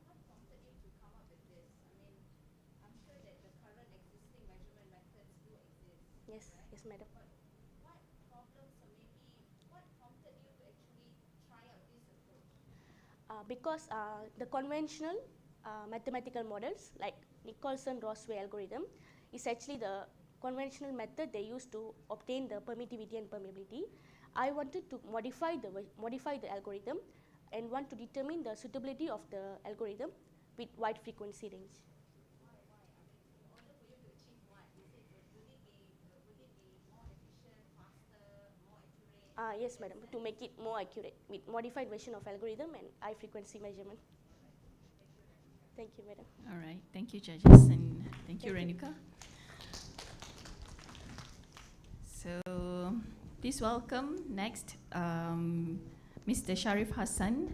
What prompted you to come up with this? I mean, I'm sure that the current existing measurement methods do exist. Yes, right? yes, madam. But what problems or maybe what prompted you to actually try out this approach? Because the conventional mathematical models like Nicholson-Rossway algorithm is actually the conventional method they use to obtain the permittivity and permeability. I wanted to modify the algorithm and want to determine the suitability of the algorithm with wide frequency range. Why? I mean, in order for you to achieve what? Would it be more efficient, faster, more accurate? Yes, madam, to make it more accurate with modified version of algorithm and eye frequency measurement. Thank you, madam. All right, thank you, judges, and thank you, Thank you. Renuka. So, please welcome next Mr. Sharif Hassan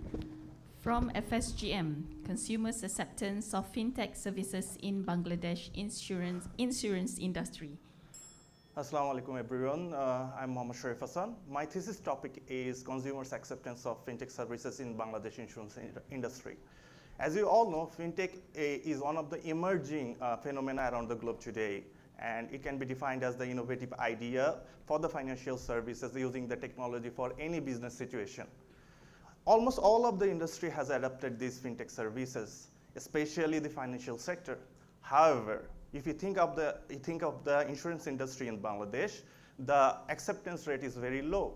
from FSGM, Consumers Acceptance of Fintech Services in Bangladesh Insurance Industry. Assalamu alaikum everyone, I'm Mohammad Sharif Hassan. My thesis topic is consumers' acceptance of fintech services in Bangladesh insurance industry. As you all know, fintech is one of the emerging phenomena around the globe today, and it can be defined as the innovative idea for the financial services using the technology for any business situation. Almost all of the industry has adopted these fintech services, especially the financial sector. However, if you think of the insurance industry in Bangladesh, the acceptance rate is very low.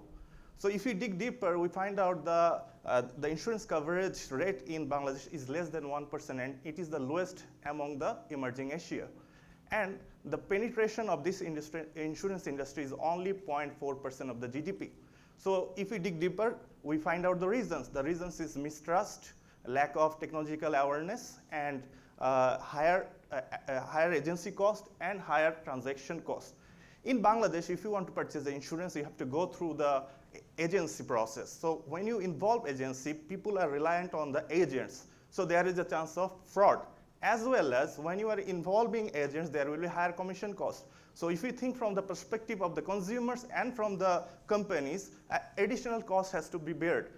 So if you dig deeper, we find out the insurance coverage rate in Bangladesh is less than 1%, and it is the lowest among the emerging Asia. And the penetration of this insurance industry is only 0.4% of the GDP. So if we dig deeper, we find out the reasons. The reasons is mistrust, lack of technological awareness, and higher agency cost and higher transaction cost. In Bangladesh, if you want to purchase the insurance, you have to go through the agency process. So when you involve agency, people are reliant on the agents. So there is a chance of fraud. As well as when you are involving agents, there will be higher commission costs. So if you think from the perspective of the consumers and from the companies, additional cost has to be bared.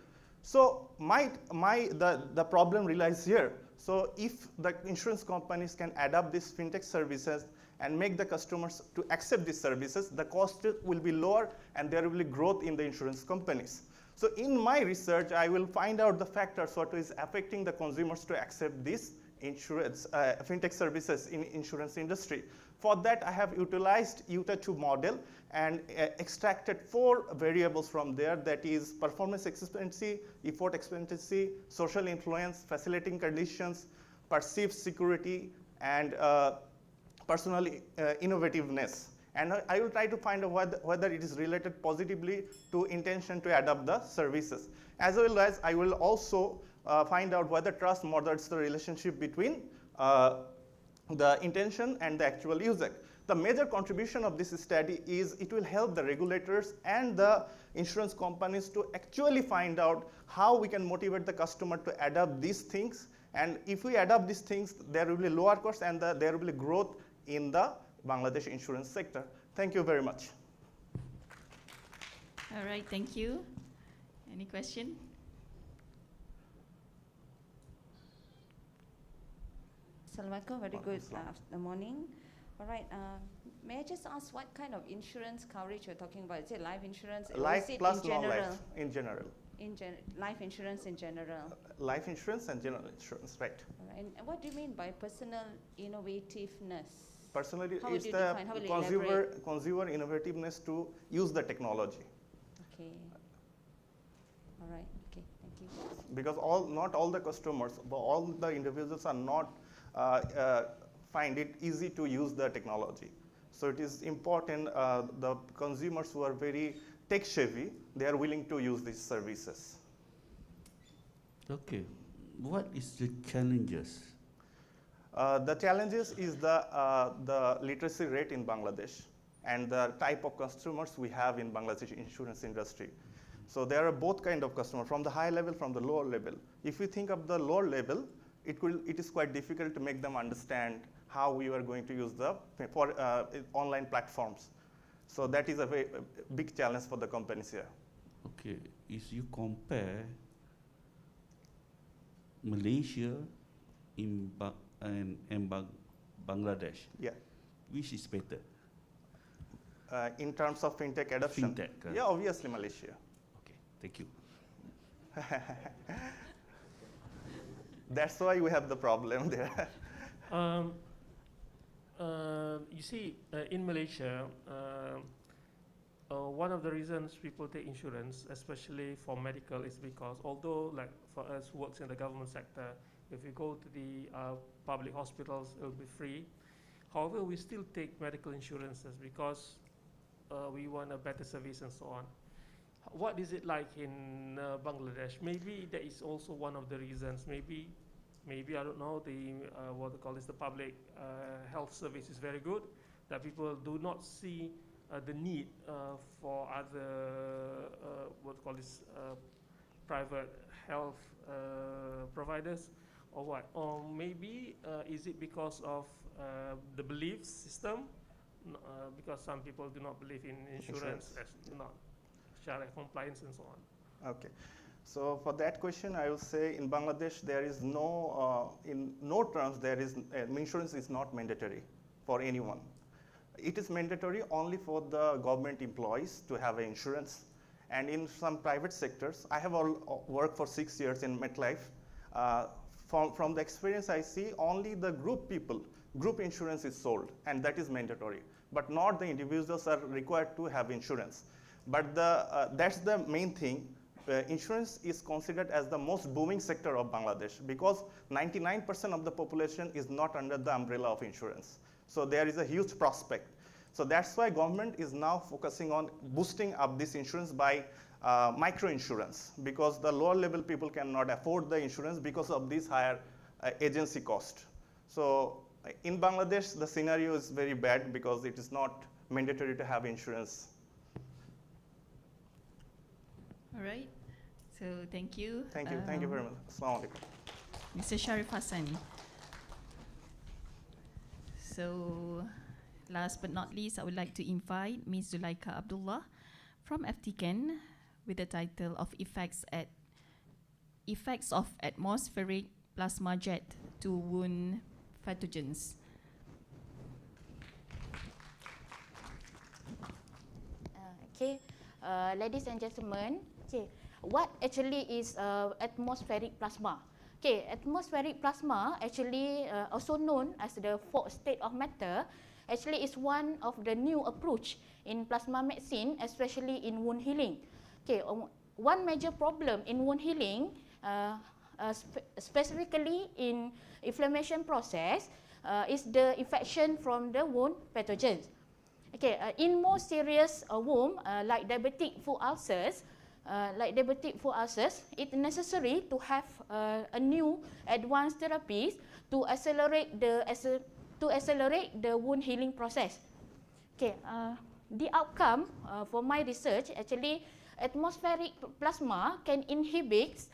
So the problem relies here. So if the insurance companies can adopt these fintech services and make the customers to accept these services, the cost will be lower and there will be growth in the insurance companies. So in my research, I will find out the factors what is affecting the consumers to accept these insurance fintech services in insurance industry. For that, I have utilized UTA2 model and extracted 4 variables from there, that is performance expectancy, effort expectancy, social influence, facilitating conditions, perceived security, and personal innovativeness. And I will try to find out whether it is related positively to intention to adopt the services. As well as I will also find out whether trust moderates the relationship between the intention and the actual user. The major contribution of this study is it will help the regulators and the insurance companies to actually find out how we can motivate the customer to adopt these things. And if we adopt these things, there will be lower costs and there will be growth in the Bangladesh insurance sector. Thank you very much. All right, thank you. Any question? Assalamualaikum, very good morning. All right, may I just ask what kind of insurance coverage you're talking about? Is it life insurance? Life or is it plus in general? non-life, in general. Life insurance in general. Life insurance and general insurance, right. All right. And what do you mean by personal innovativeness? Personally, How it's would you the define? How will you elaborate? consumer innovativeness to use the technology. Okay. All right. Okay. Thank you. Because not all the customers, but all the individuals are not find it easy to use the technology. So it is important the consumers who are very tech savvy, they are willing to use these services. Okay, what is the challenges? The challenges is the literacy rate in Bangladesh and the type of customers we have in Bangladesh insurance industry. So there are both kind of customers, from the high level, from the lower level. If you think of the lower level, it is quite difficult to make them understand how we are going to use the online platforms. So that is a very big challenge for the companies here. Okay, if you compare Malaysia and Bangladesh, yeah, which is better? In terms of fintech adoption? Fintech. Yeah, obviously Malaysia. Okay, thank you. That's why we have the problem there. You see, in Malaysia, one of the reasons people take insurance, especially for medical, is because although, like for us who works in the government sector, if you go to the public hospitals, it will be free. However, we still take medical insurances because we want a better service and so on. What is it like in Bangladesh? Maybe that is also one of the reasons. Maybe I don't know, the what they call this, the public health service is very good, that people do not see the need for other what they call this private health providers, or what? Or maybe is it because of the belief system? Because some people do not believe in insurance as not Sharia compliance and so on. Okay. So for that question, I will say in Bangladesh there is no, in no terms there is, insurance is not mandatory for anyone. It is mandatory only for the government employees to have insurance. And in some private sectors, I have worked for 6 years in MetLife. From the experience I see, only the group insurance is sold, and that is mandatory. But not the individuals are required to have insurance. But that's the main thing. Insurance is considered as the most booming sector of Bangladesh because 99% of the population is not under the umbrella of insurance. So there is a huge prospect. So that's why government is now focusing on boosting up this insurance by micro-insurance, because the lower level people cannot afford the insurance because of this higher agency cost. So in Bangladesh, the scenario is very bad because it is not mandatory to have insurance. All right. So thank you. Thank you. Thank you very much. Assalamu alaikum. Mr. Sharif Hassan. So last but not least, I would like to invite Ms. Zulaika Abdullah from FTCAN with the title of Effects of Atmospheric Plasma Jet to Wound Pathogens. Ladies and gentlemen, what actually is atmospheric plasma? Atmospheric plasma, actually also known as the fourth state of matter, actually is one of the new approach in plasma medicine, especially in wound healing. One major problem in wound healing, specifically in inflammation process, is the infection from the wound pathogens. In more serious wound like diabetic foot ulcers, it's necessary to have a new advanced therapies to accelerate the wound healing process. The outcome for my research, actually, atmospheric plasma can inhibit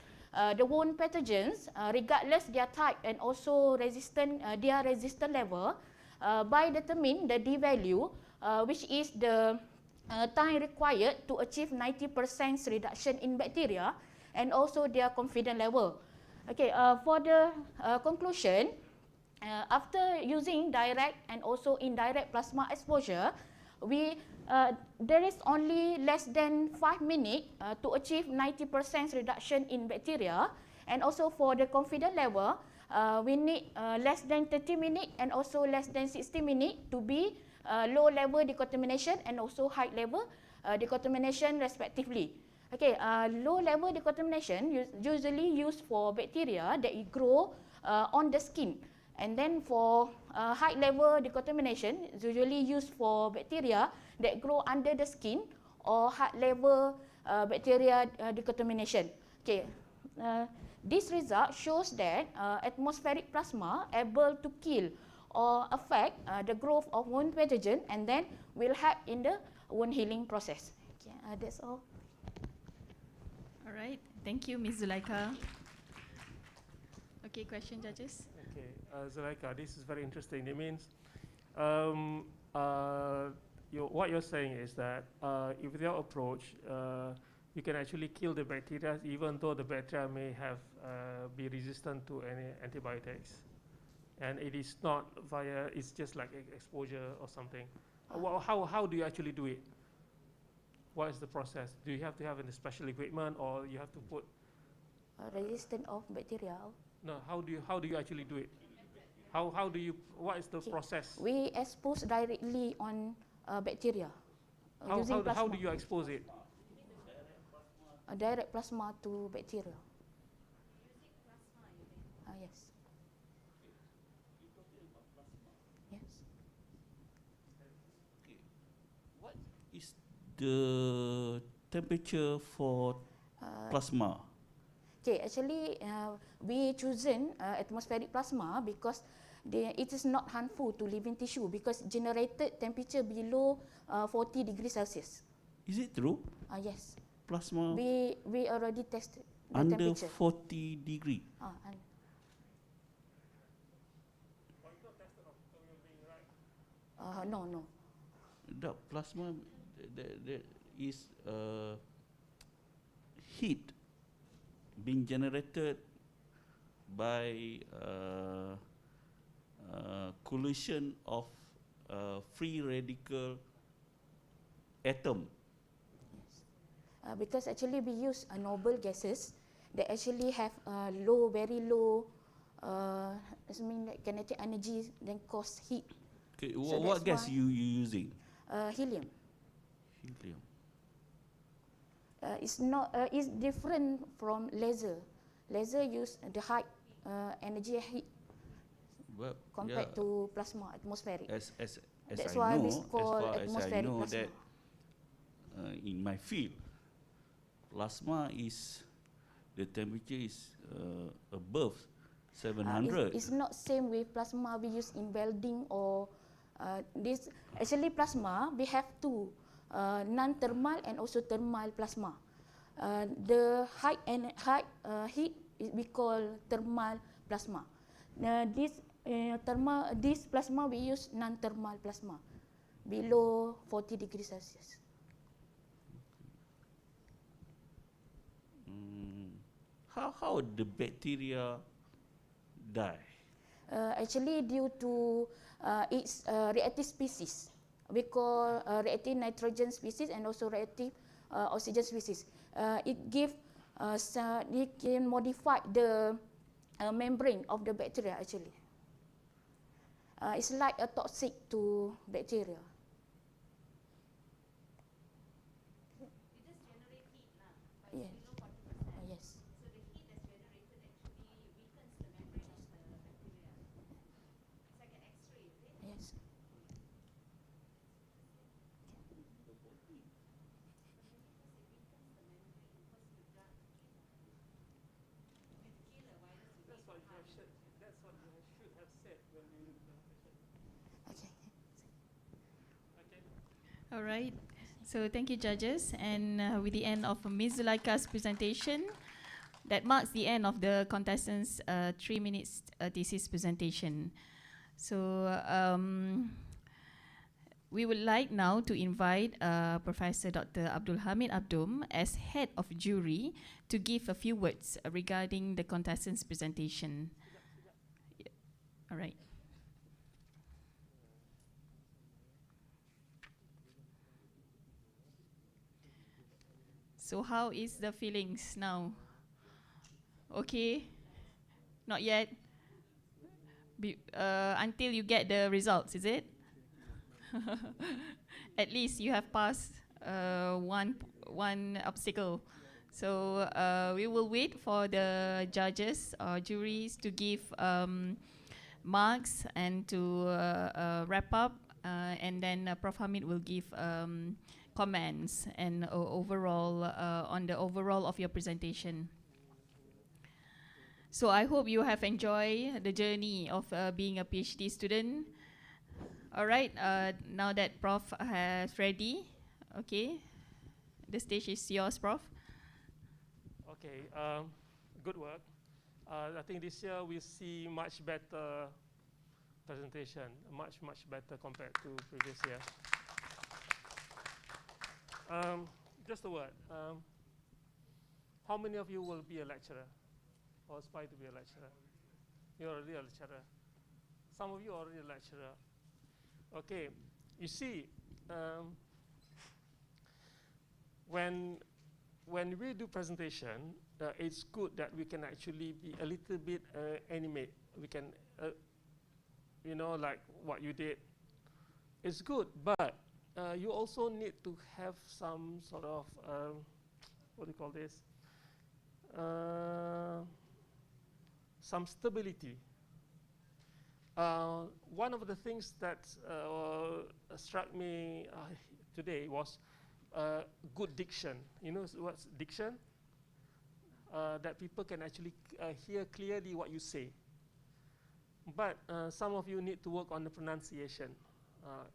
the wound pathogens regardless their type and also their resistance level by determining the D value, which is the time required to achieve 90% reduction in bacteria and also their confidence level. For the conclusion, after using direct and also indirect plasma exposure, there is only less than 5 minutes to achieve 90% reduction in bacteria, and also for the confidence level, we need less than 30 minutes and also less than 60 minutes to be low level decontamination and also high level decontamination respectively. Low level decontamination usually used for bacteria that grow on the skin, and then for high level decontamination is usually used for bacteria that grow under the skin or high level bacteria decontamination. This result shows that atmospheric plasma able to kill or affect the growth of wound pathogen and then will help in the wound healing process. That's all. All right. Thank you, Ms. Zulaika. Okay, question, judges? Okay, Zulaika, this is very interesting. It means what you're saying is that with your approach, you can actually kill the bacteria even though the bacteria may have be resistant to any antibiotics. And it is not via, it's just like exposure or something. How do you actually do it? What is the process? Do you have to have any special equipment, or you have to put resistant of bacteria? No, how do you actually do it? How do you, what is the process? We expose directly on bacteria using plasma. How do you expose it? Direct plasma to bacteria. Yes. What is the temperature for plasma? Okay, actually, we chosen atmospheric plasma because it is not harmful to living tissue because generated temperature below 40 degrees Celsius. Is it true? Yes. Plasma We already tested the under temperature. 40 degree. No. The plasma, there is heat being generated by collision of free radical atom. Because actually we use noble gases that actually have very low like kinetic energy, then cause heat. Okay, So what that's gas why- you using? Helium. Helium. It's different from laser. Laser use the high energy heat Well, compared to plasma atmospheric. As That's I why know, we call as far as I atmospheric know plasma. that in my field, plasma is the temperature is above 700. It's not same with plasma we use in welding or this. Actually, plasma we have two, non-thermal and also thermal plasma. The high heat we call thermal plasma. This plasma we use non-thermal plasma below 40 degrees Celsius. How the bacteria die? Actually, due to its reactive species, we call reactive nitrogen species and also reactive oxygen species. It can modify the membrane of the bacteria. Actually, it's like a toxic to bacteria. Yes. Yes. Yes. That's what you should have said when you did the presentation. Okay. All right. So thank you, judges. And with the end of Ms. Zulaika's presentation, that marks the end of the contestants' 3 minutes thesis presentation. So we would like now to invite Professor Dr. Abdul Hamid Abdum as head of jury to give a few words regarding the contestants' presentation. Yeah. All right. So how is the feelings now? Okay? Not yet? Until you get the results, is it? At least you have passed one obstacle. So we will wait for the judges or juries to give marks and to wrap up, and then Prof. Hamid will give comments and overall on the overall of your presentation. So I hope you have enjoyed the journey of being a PhD student. All right, now that Prof has ready, okay, the stage is yours, Prof. Okay, good work. I think this year we see much better presentation, much better compared to previous year. Just a word. How many of you will be a lecturer or aspire to be a lecturer? You're already a lecturer. Some of you are already a lecturer. Okay, you see, when we do presentation, it's good that we can actually be a little bit animate. We can, you know, like what you did. It's good, but you also need to have some sort of, what do you call this? Some stability. One of the things that struck me today was good diction. You know what's diction? That people can actually hear clearly what you say. But some of you need to work on the pronunciation,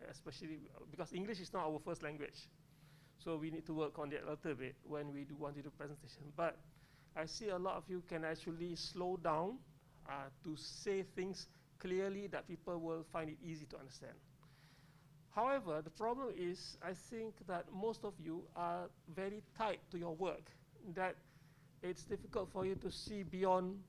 especially because English is not our first language. So we need to work on that a little bit when we want to do presentation. But I see a lot of you can actually slow down to say things clearly that people will find it easy to understand. However, the problem is I think that most of you are very tied to your work, that it's difficult for you to see beyond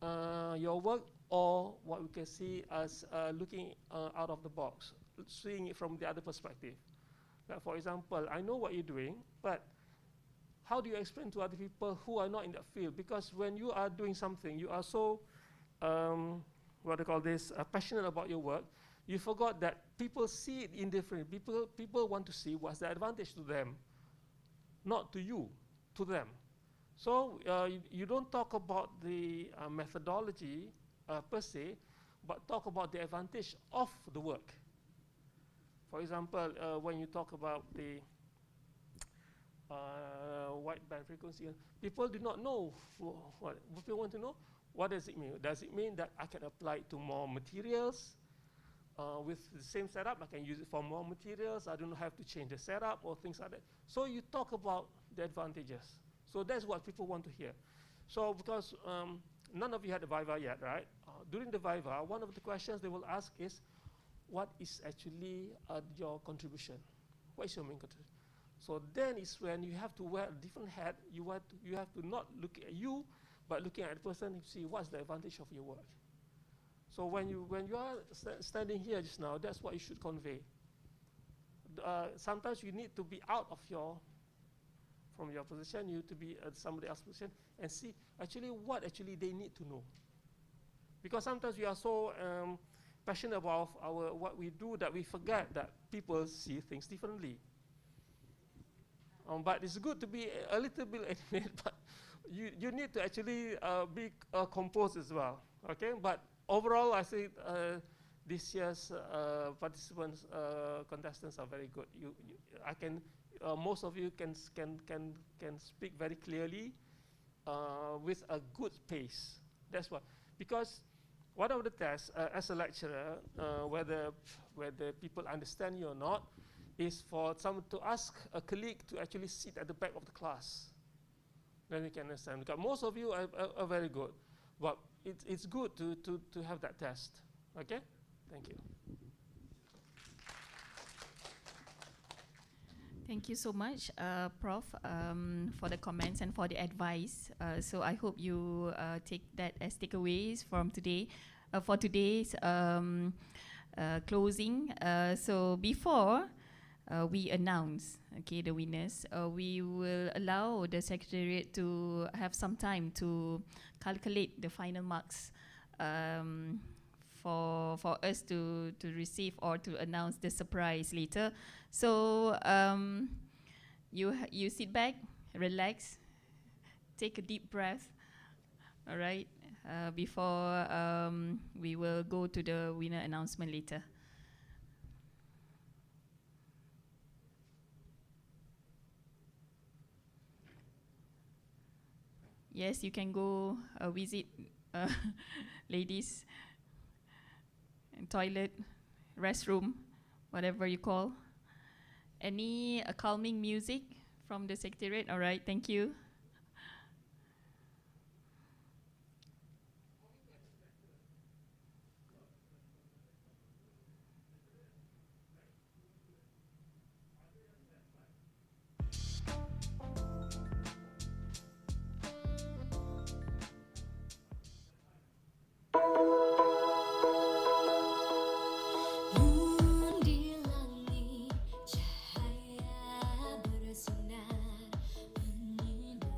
your work or what we can see as looking out of the box, seeing it from the other perspective. Like for example, I know what you're doing, but how do you explain to other people who are not in that field? Because when you are doing something, you are so, what do you call this, passionate about your work, you forgot that people see it indifferently. People want to see what's the advantage to them, not to you, to them. So you don't talk about the methodology per se, but talk about the advantage of the work. For example, when you talk about the wideband frequency, people do not know what people want to know. What does it mean? Does it mean that I can apply it to more materials with the same setup? I can use it for more materials. I don't have to change the setup or things like that. So you talk about the advantages. So that's what people want to hear. So because none of you had a Viva yet, right? During the Viva, one of the questions they will ask is, what is actually your contribution? What is your main contribution? So then is when you have to wear a different hat. You have to not look at you, but looking at the person to see what's the advantage of your work. So when you are standing here just now, that's what you should convey. Sometimes you need to be out of from your position, you need to be at somebody else's position and see actually what actually they need to know. Because sometimes we are so passionate about what we do that we forget that people see things differently. But it's good to be a little bit animated, but you need to actually be composed as well. Okay, but overall, I think this year's participants, contestants are very good. Most of you can speak very clearly with a good pace. That's what, because one of the tests as a lecturer, whether people understand you or not, is for someone to ask a colleague to actually sit at the back of the class. Then you can understand. Because most of you are very good, but it's good to have that test. Okay, thank you. Thank you so much, Prof, for the comments and for the advice. So I hope you take that as takeaways from today, for today's closing. So before we announce, okay, the winners, we will allow the Secretariat to have some time to calculate the final marks for us to receive or to announce the surprise later. So you sit back, relax, take a deep breath, all right, before we will go to the winner announcement later. Yes, you can go visit ladies, and toilet, restroom, whatever you call. Any calming music from the Secretariat? All right, thank you. Di langit cahaya bersinar menyinari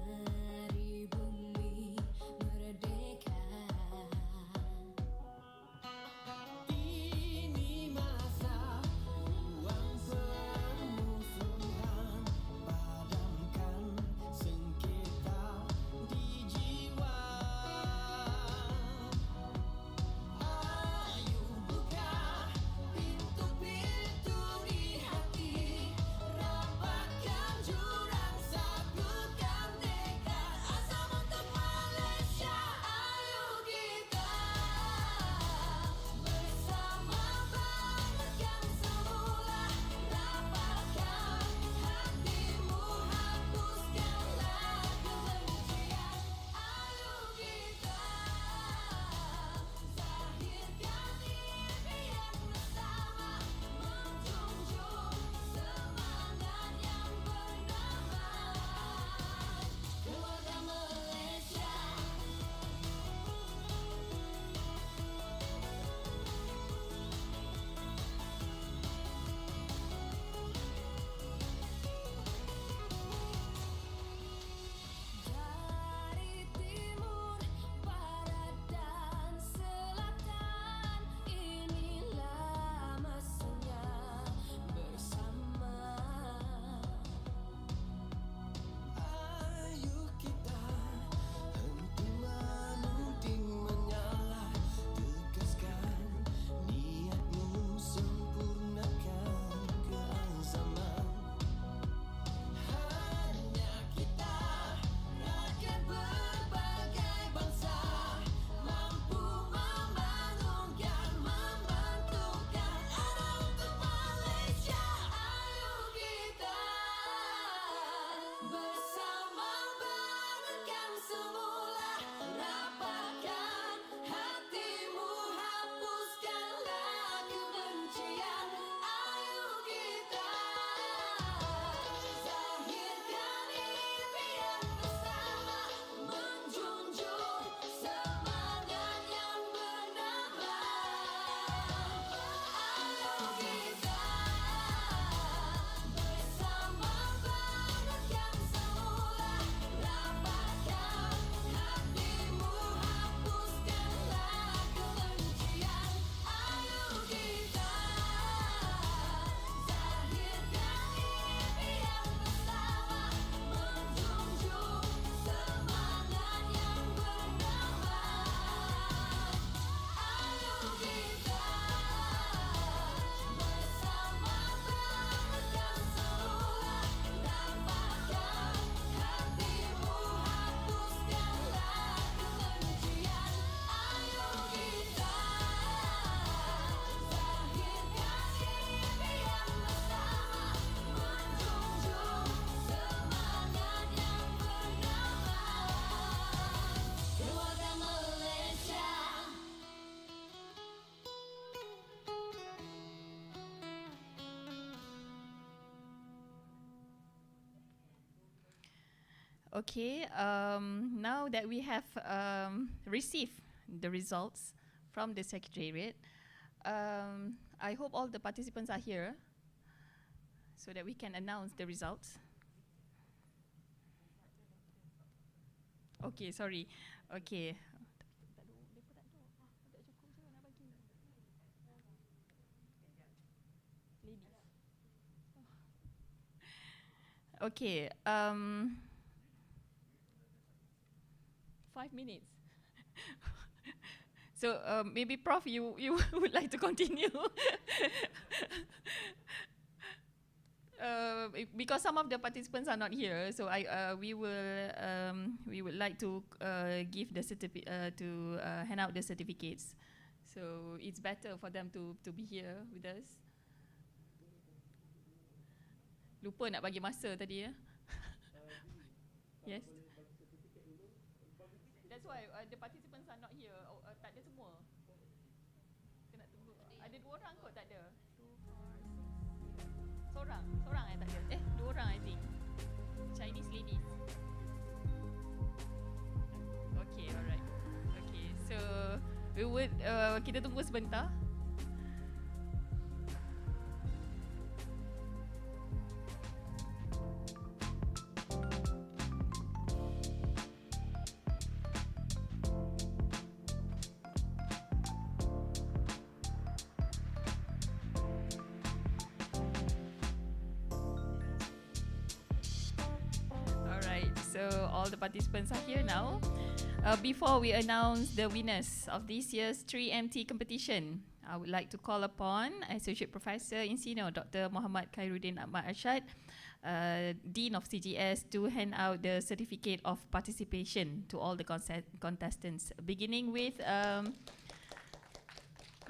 Okay, now that we have received the results from the Secretariat, I hope all the participants are here so that we can announce the results. Okay, sorry. Okay. Okay, 5 minutes. So maybe Prof, you would like to continue? Because some of the participants are not here, so we would like to give the hand out the certificates. So it's better for them to be here with us. Lupa nak bagi masa tadi ya. Yes. That's why the participants are not here. Tak ada semua. Kena tunggu. Ada 2 orang kot tak ada. 2, 4, 6. Seorang tak ada. 2 orang I think. Chinese ladies. Okay, alright. Okay, so we would kita tunggu sebentar. So all the participants are here now. Before we announce the winners of this year's 3MT competition, I would like to call upon Associate Professor Insino Dr. Muhammad Khairuddin Ahmad Arshad, Dean of CGS, to hand out the certificate of participation to all the contestants, beginning with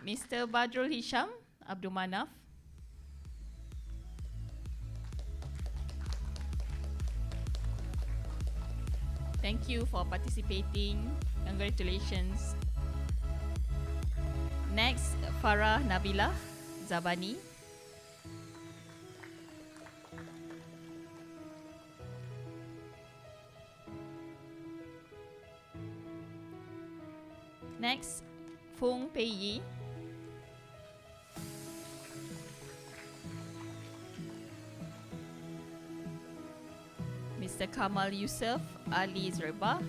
Mr. Badrul Hisham Abdul Manaf. Thank you for participating. Congratulations. Next, Farah Nabila Zabani. Next, Fung Pei Yi. Mr. Kamal Yusuf Ali Zerba.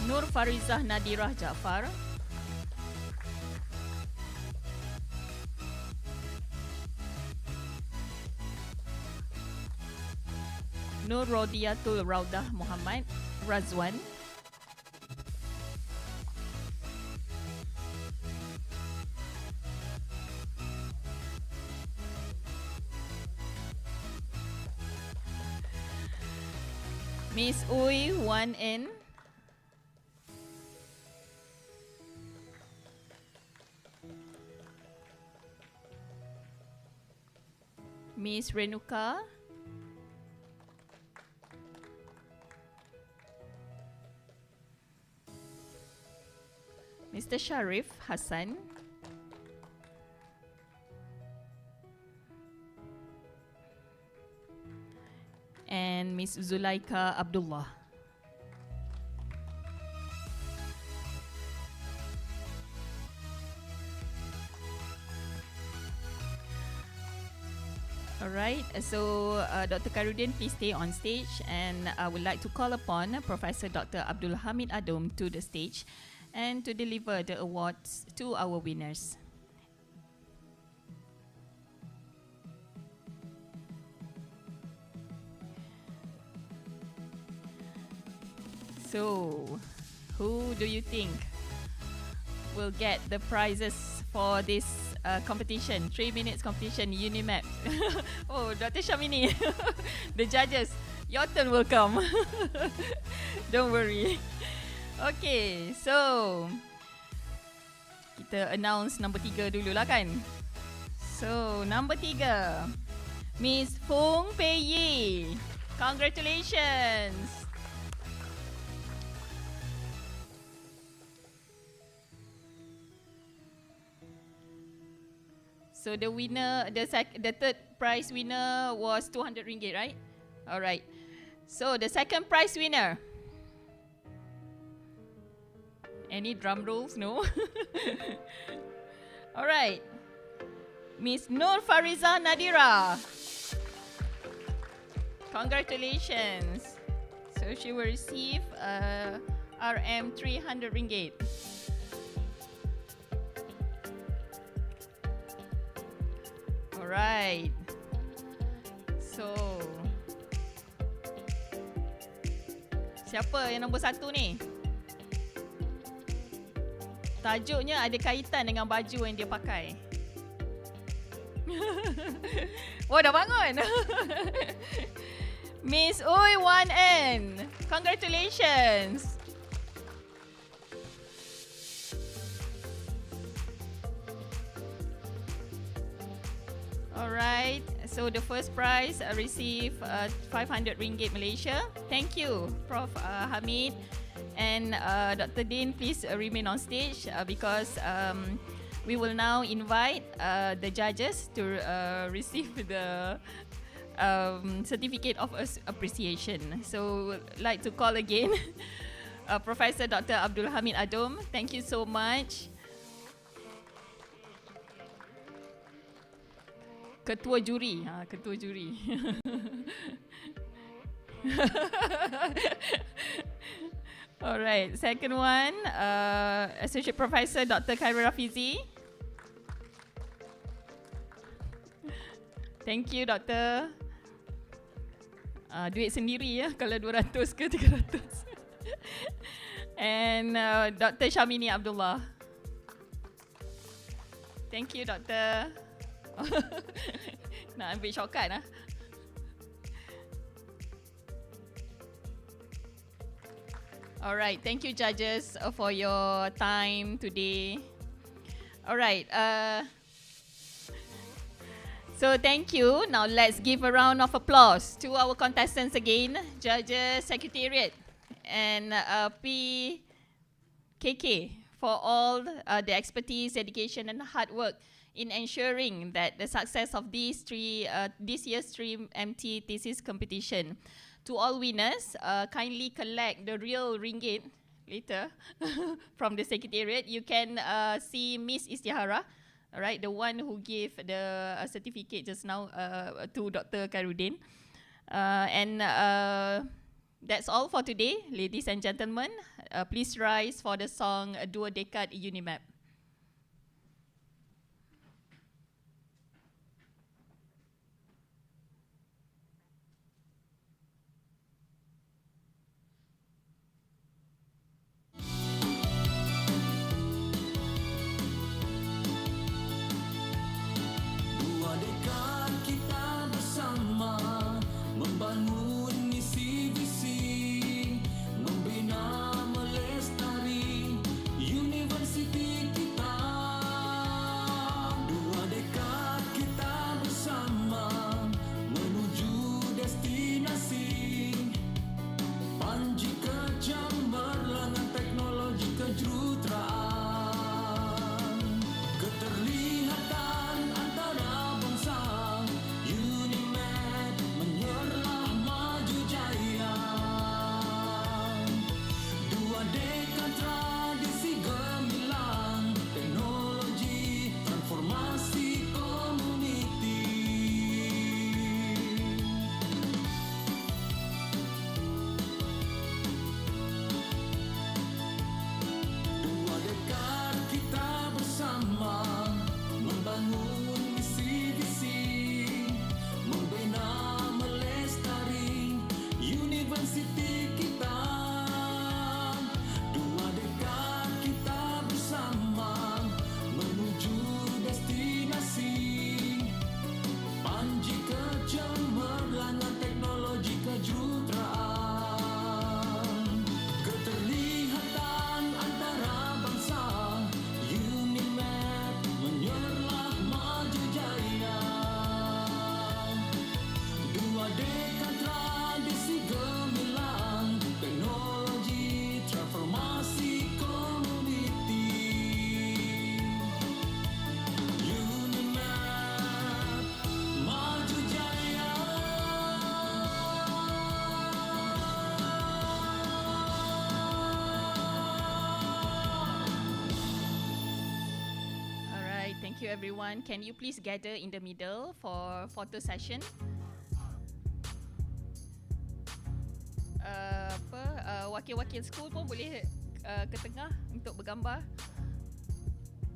Nur Farizah Nadirah Jaafar. Nur Rodiatul Raudah Muhammad Razwan. Miss Uy Wan N. Miss Renuka. Mr. Sharif Hassan. And Miss Zulaika Abdullah. Alright, so Dr. Khairuddin, please stay on stage, and I would like to call upon Professor Dr. Abdul Hamid Adom to the stage and to deliver the awards to our winners. So, who do you think will get the prizes for this competition, 3 minutes competition, Unimap? Oh, Dr. Shamini, the judges, your turn will come. Don't worry. Okay, so kita announce number 3 dulu lah kan. So, number 3, Miss Fung Pei Yi. Congratulations. So the winner, the third prize winner was 200 ringgit, right? All right. So the second prize winner. Any drum rolls? No. All right. Miss Nur Fariza Nadira. Congratulations. So she will receive RM 300 ringgit. Alright. So siapa yang nombor 1 ni? Tajuknya ada kaitan dengan baju yang dia pakai. Oh, dah bangun. Miss Uy 1N. Congratulations. Alright, so the first prize receive 500 ringgit Malaysia. Thank you, Prof. Hamid. And Dr. Din, please remain on stage because we will now invite the judges to receive the certificate of appreciation. So, like to call again Professor Dr. Abdul Hamid Adom. Thank you so much. Ketua juri, ketua juri. Alright, second one, Associate Professor Dr. Khairul Rafizi. Thank you, Doktor. Duit sendiri ya, kalau 200 ke 300. And Dr. Syamini Abdullah. Thank you, Doktor. Nak ambil shortcut lah. Alright, thank you judges for your time today. Alright, so thank you. Now let's give a round of applause to our contestants again, Judges Secretariat and PKK for all the expertise, dedication and hard work in ensuring that the success of this year's Stream MT thesis competition. To all winners, kindly collect the real ringgit later from the Secretariat. You can see Miss Istihara, right, the one who gave the certificate just now to Dr. Khairuddin. And that's all for today, ladies and gentlemen. Please rise for the song Dua Dekad Unimap. Membangun misi visi, membina melestari universiti Thank you everyone. Can you please gather in the middle for photo session? Wakil-wakil school pun boleh ke tengah untuk bergambar.